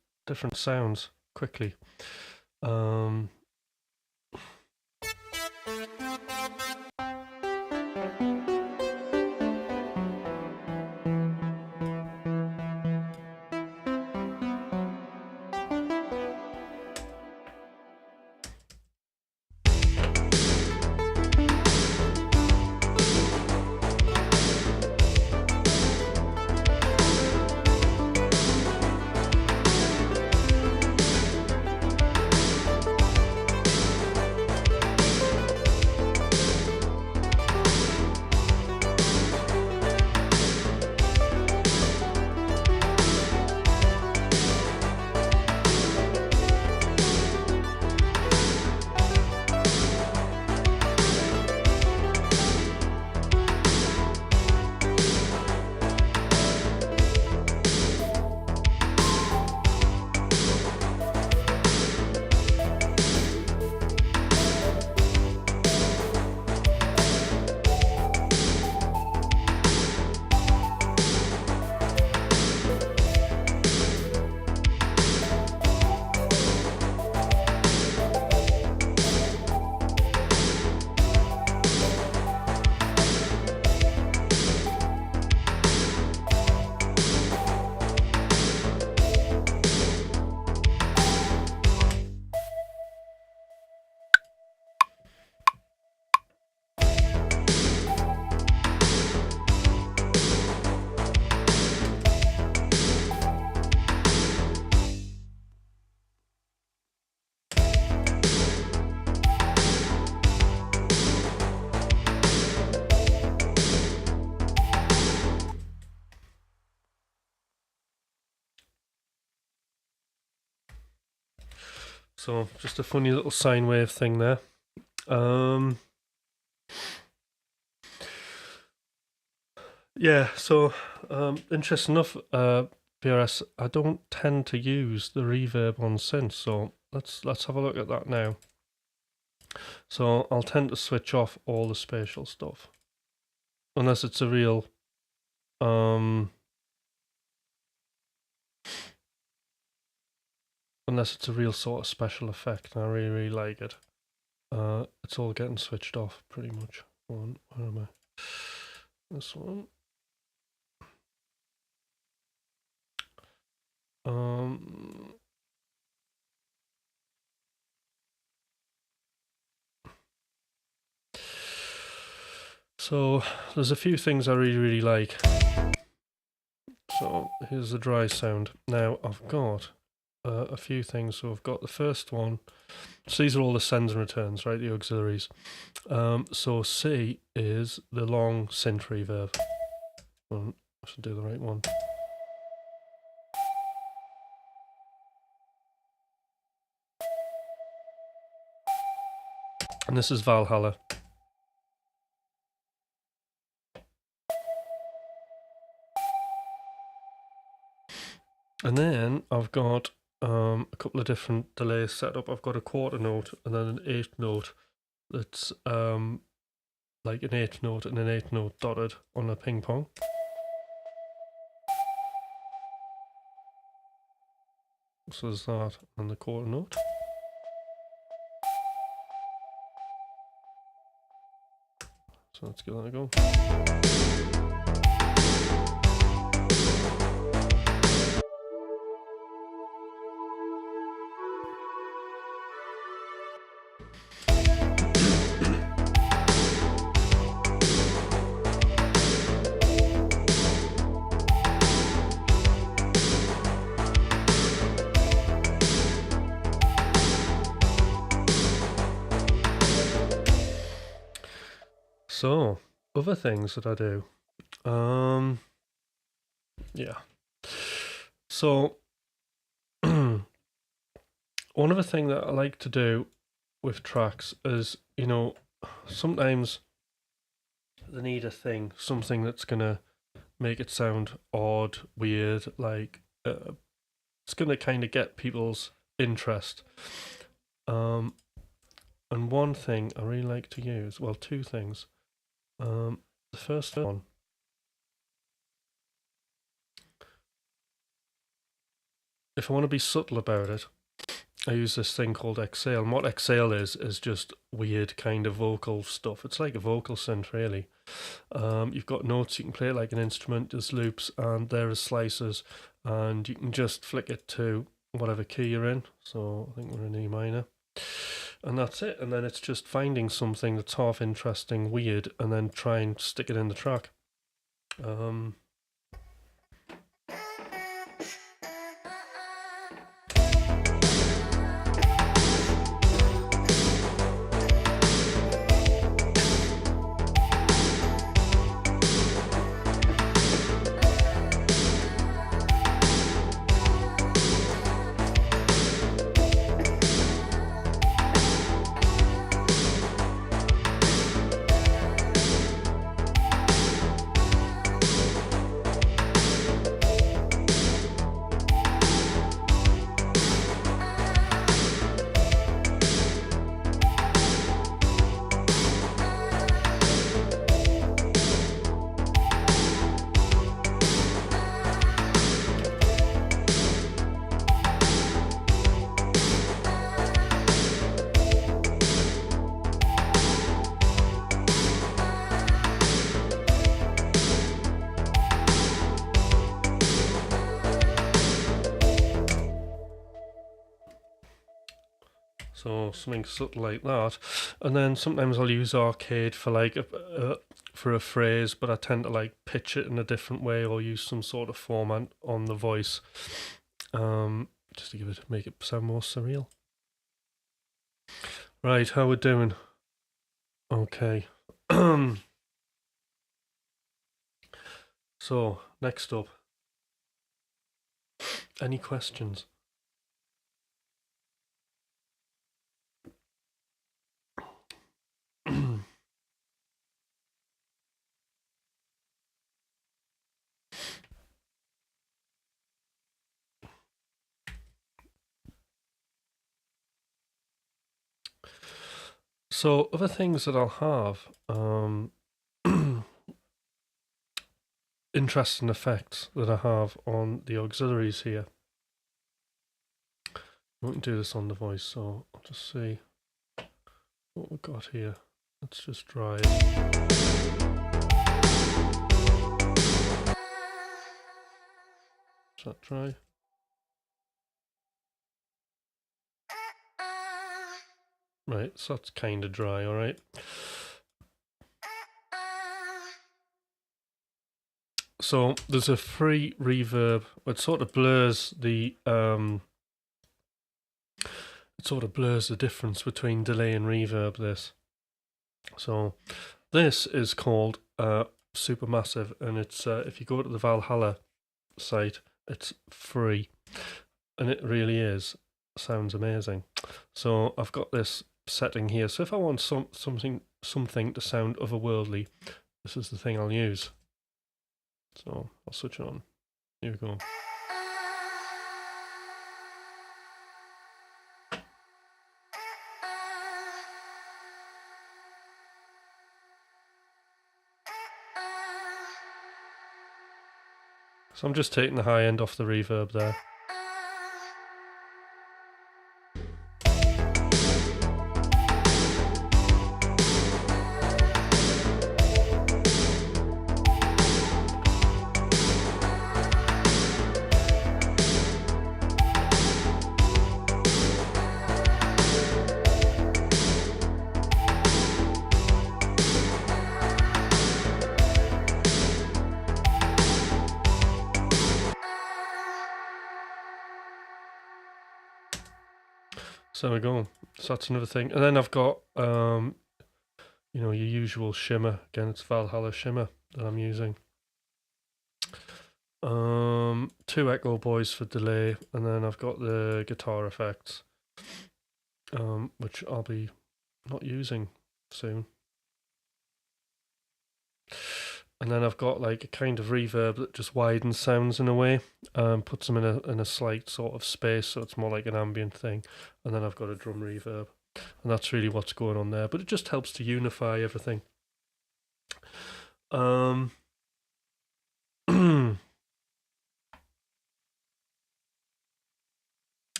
sounds quickly. So just a funny little sine wave thing there. Yeah, so interesting enough, PRS, I don't tend to use the reverb on synth, so let's have a look at that now. So I'll tend to switch off all the spatial stuff, unless it's a real sort of special effect, and I really like it. It's all getting switched off pretty much. Where am I? This one. So there's a few things I really like. So here's the dry sound. Now I've got a few things. So I've got the first one. So these are all the sends and returns, right? The auxiliaries. So C is the long synth reverb. I should do the right one. And this is Valhalla. And then I've got a couple of different delays set up. I've got a quarter note and then an eighth note that's like an eighth note and an eighth note dotted on a ping pong. So there's that and the quarter note. So let's give that a go. So, other things that I do. Yeah. So, one other thing that I like to do with tracks is, you know, sometimes they need a thing, something that's gonna make it sound odd, weird, like it's gonna kind of get people's interest. And one thing I really like to use, well, two things. The first one, if I want to be subtle about it, I use this thing called Exhale. And what Exhale is just weird kind of vocal stuff. It's like a vocal synth, really. You've got notes you can play like an instrument, there's loops, and there are slices, and you can just flick it to whatever key you're in. So I think we're in E minor. And that's it. And then it's just finding something that's half interesting, weird, and then try and stick it in the track. So something subtle like that, and then sometimes I'll use Arcade for like for a phrase, but I tend to like pitch it in a different way or use some sort of format on the voice, just to make it sound more surreal. Right, how we're doing? Okay. So next up, any questions? So other things that I'll have, interesting effects that I have on the auxiliaries here. We can do this on the voice, so I'll just see what we've got here. Let's just try it. Does that try? Right, so that's kind of dry, all right. So there's a free reverb. It sort of blurs the difference between delay and reverb. This. So this is called Supermassive, and it's if you go to the Valhalla site, it's free, and it really is. Sounds amazing. So I've got this setting here. So if I want something to sound otherworldly, this is the thing I'll use. So I'll switch it on. Here we go. So I'm just taking the high end off the reverb there. So there we go. So that's another thing. And then I've got, your usual shimmer. Again, it's Valhalla shimmer that I'm using. 2 echo boys for delay, and then I've got the guitar effects, which I'll be not using soon. And then I've got like a kind of reverb that just widens sounds in a way, puts them in a slight sort of space, so it's more like an ambient thing. And then I've got a drum reverb, and that's really what's going on there. But it just helps to unify everything.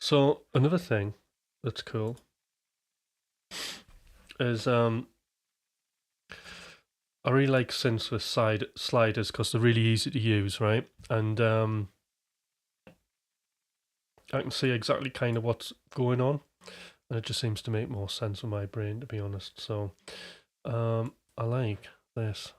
So another thing that's cool is I really like synths with sliders because they're really easy to use, right? And I can see exactly kind of what's going on, and it just seems to make more sense with my brain, to be honest. So I like this.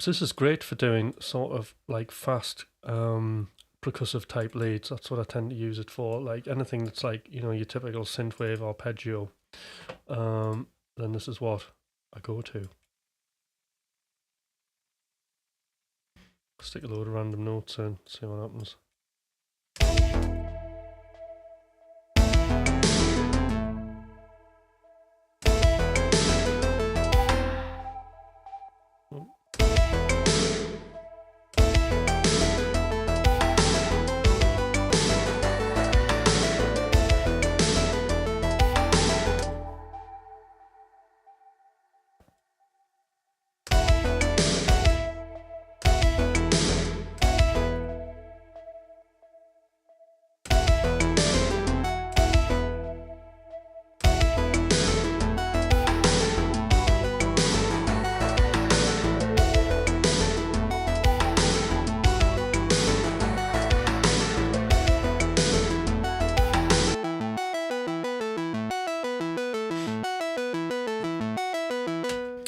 So this is great for doing sort of like fast percussive type leads. That's what I tend to use it for. Like anything that's like, you know, your typical synthwave or arpeggio, then this is what I go to. Stick a load of random notes in, see what happens.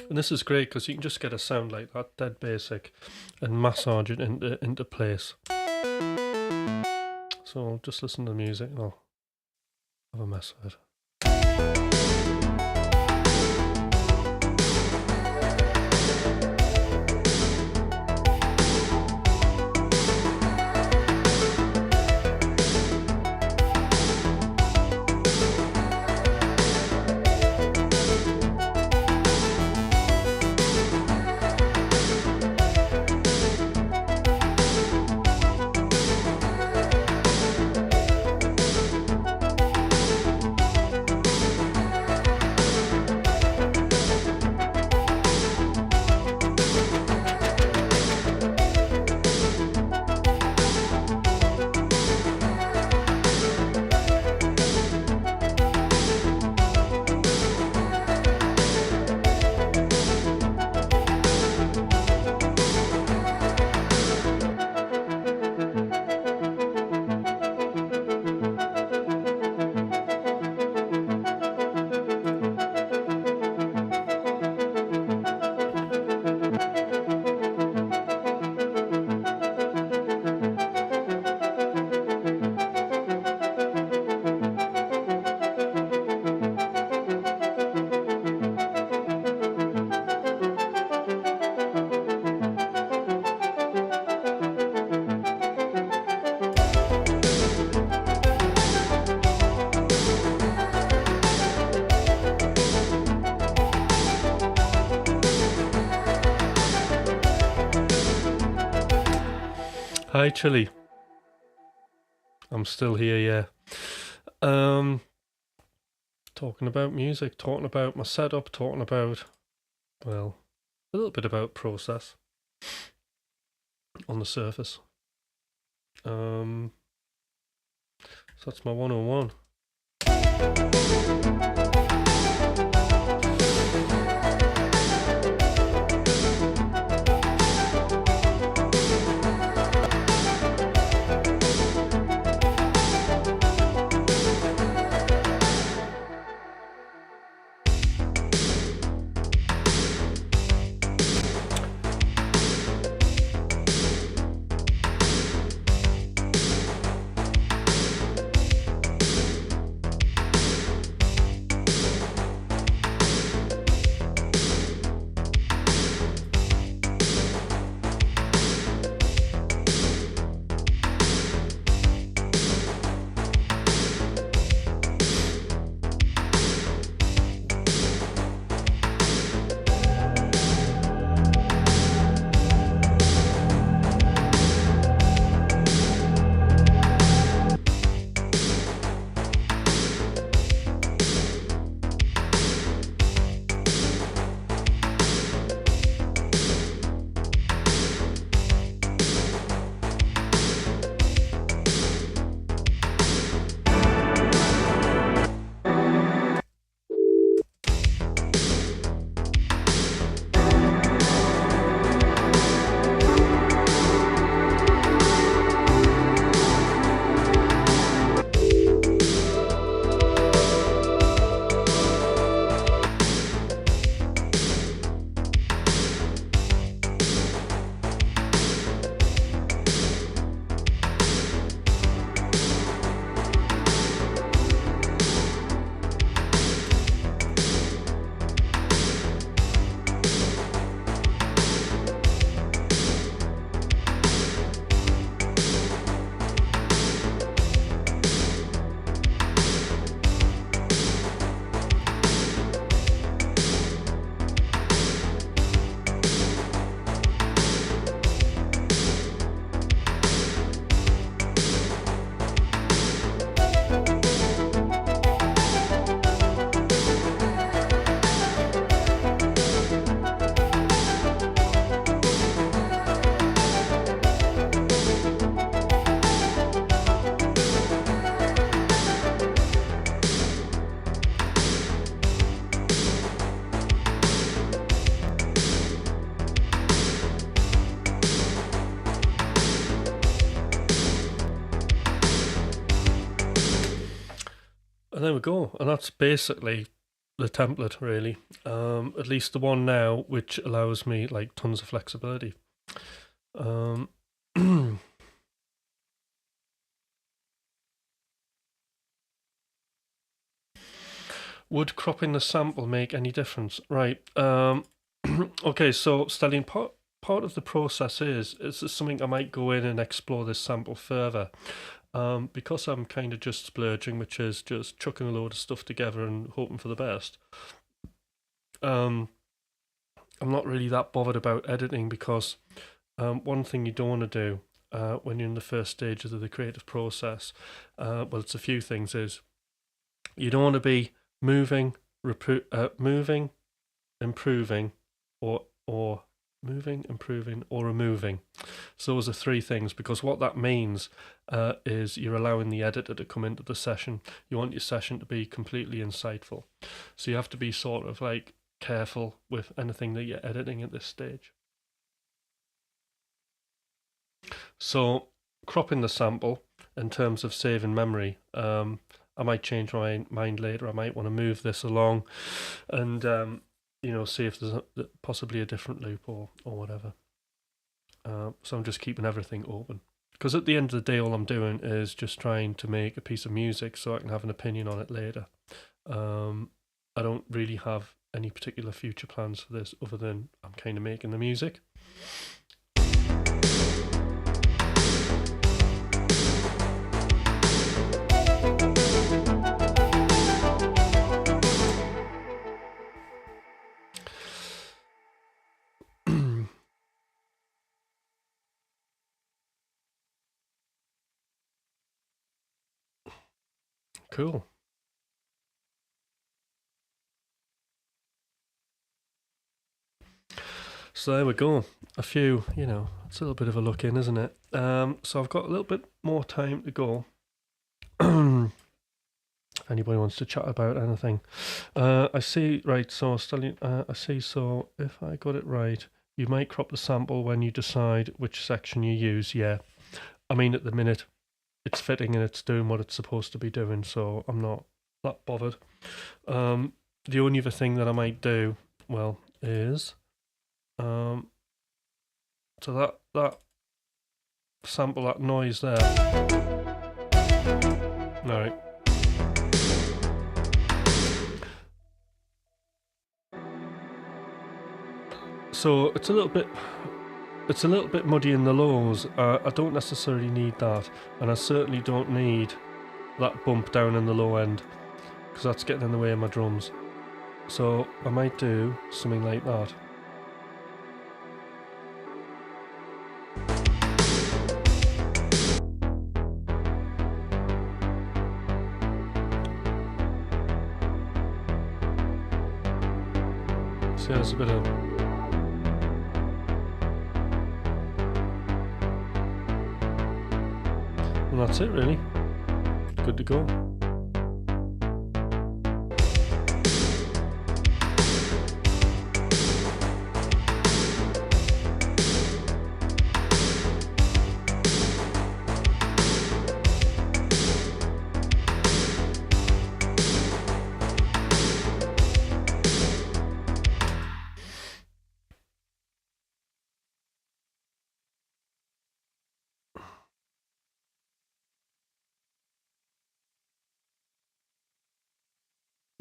And this is great because you can just get a sound like that, dead basic, and massage it into place. So I'll just listen to the music and I'll have a mess of it. Hi, Chili. I'm still here, yeah. Talking about music, talking about my setup, talking about, well, a little bit about process on the surface. So that's my 101. And there we go. And that's basically the template, really. At least the one now, which allows me like tons of flexibility. Would cropping the sample make any difference? Right. Okay, so Stallion, part of the process is this something I might go in and explore this sample further. Because I'm kind of just splurging, which is just chucking a load of stuff together and hoping for the best. I'm not really that bothered about editing because one thing you don't want to do when you're in the first stages of the creative process, well, it's a few things, is you don't want to be moving, improving, or moving, improving, or removing. So those are three things, because what that means is you're allowing the editor to come into the session. You want your session to be completely insightful. So you have to be sort of like careful with anything that you're editing at this stage. So cropping the sample in terms of saving memory, I might change my mind later. I might want to move this along and see if there's possibly a different loop or whatever. So I'm just keeping everything open, because at the end of the day, all I'm doing is just trying to make a piece of music so I can have an opinion on it later. I don't really have any particular future plans for this other than I'm kind of making the music. Cool. So there we go. A few, it's a little bit of a look in, isn't it? So I've got a little bit more time to go. If anybody wants to chat about anything. I see, right, so I see, so if I got it right, you might crop the sample when you decide which section you use. Yeah. I mean, at the minute, it's fitting and it's doing what it's supposed to be doing, so I'm not that bothered. The only other thing that I might do, well, is so that sample, that noise there. All right. So it's a little bit muddy in the lows. I don't necessarily need that, and I certainly don't need that bump down in the low end, because that's getting in the way of my drums. So I might do something like that. See, there's a bit of... And that's it, really. Good to go.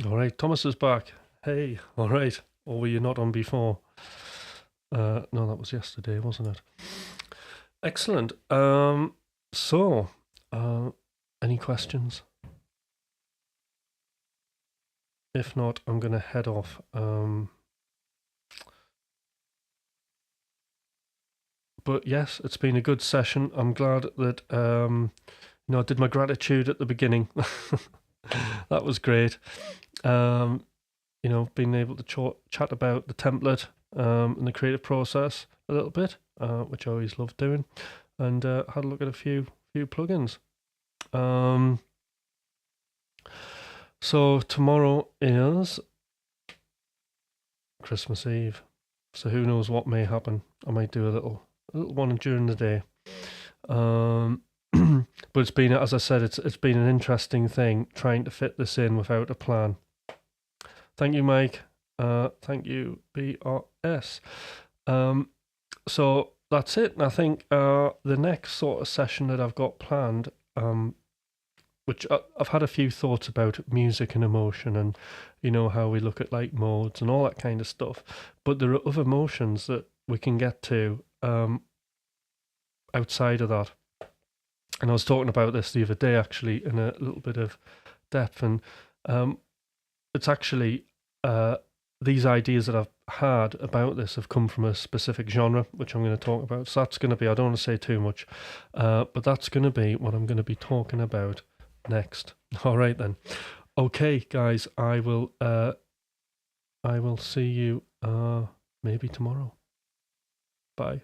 All right, Thomas is back. Hey, all right. Or were you not on before? No, that was yesterday, wasn't it? Excellent. So, any questions? If not, I'm going to head off. But yes, it's been a good session. I'm glad that I did my gratitude at the beginning. That was great. Being able to chat about the template and the creative process a little bit, which I always love doing, and had a look at a few plugins. So tomorrow is Christmas Eve, so who knows what may happen. I might do a little one during the day. But it's been, as I said, it's been an interesting thing trying to fit this in without a plan. Thank you, Mike. Thank you, BRS. So that's it. And I think the next sort of session that I've got planned, which I've had a few thoughts about music and emotion, and you know how we look at like modes and all that kind of stuff. But there are other emotions that we can get to outside of that. And I was talking about this the other day, actually, in a little bit of depth. And it's actually these ideas that I've had about this have come from a specific genre, which I'm going to talk about. So that's going to be, I don't want to say too much, but that's going to be what I'm going to be talking about next. All right then. Okay, guys, I will see you maybe tomorrow. Bye.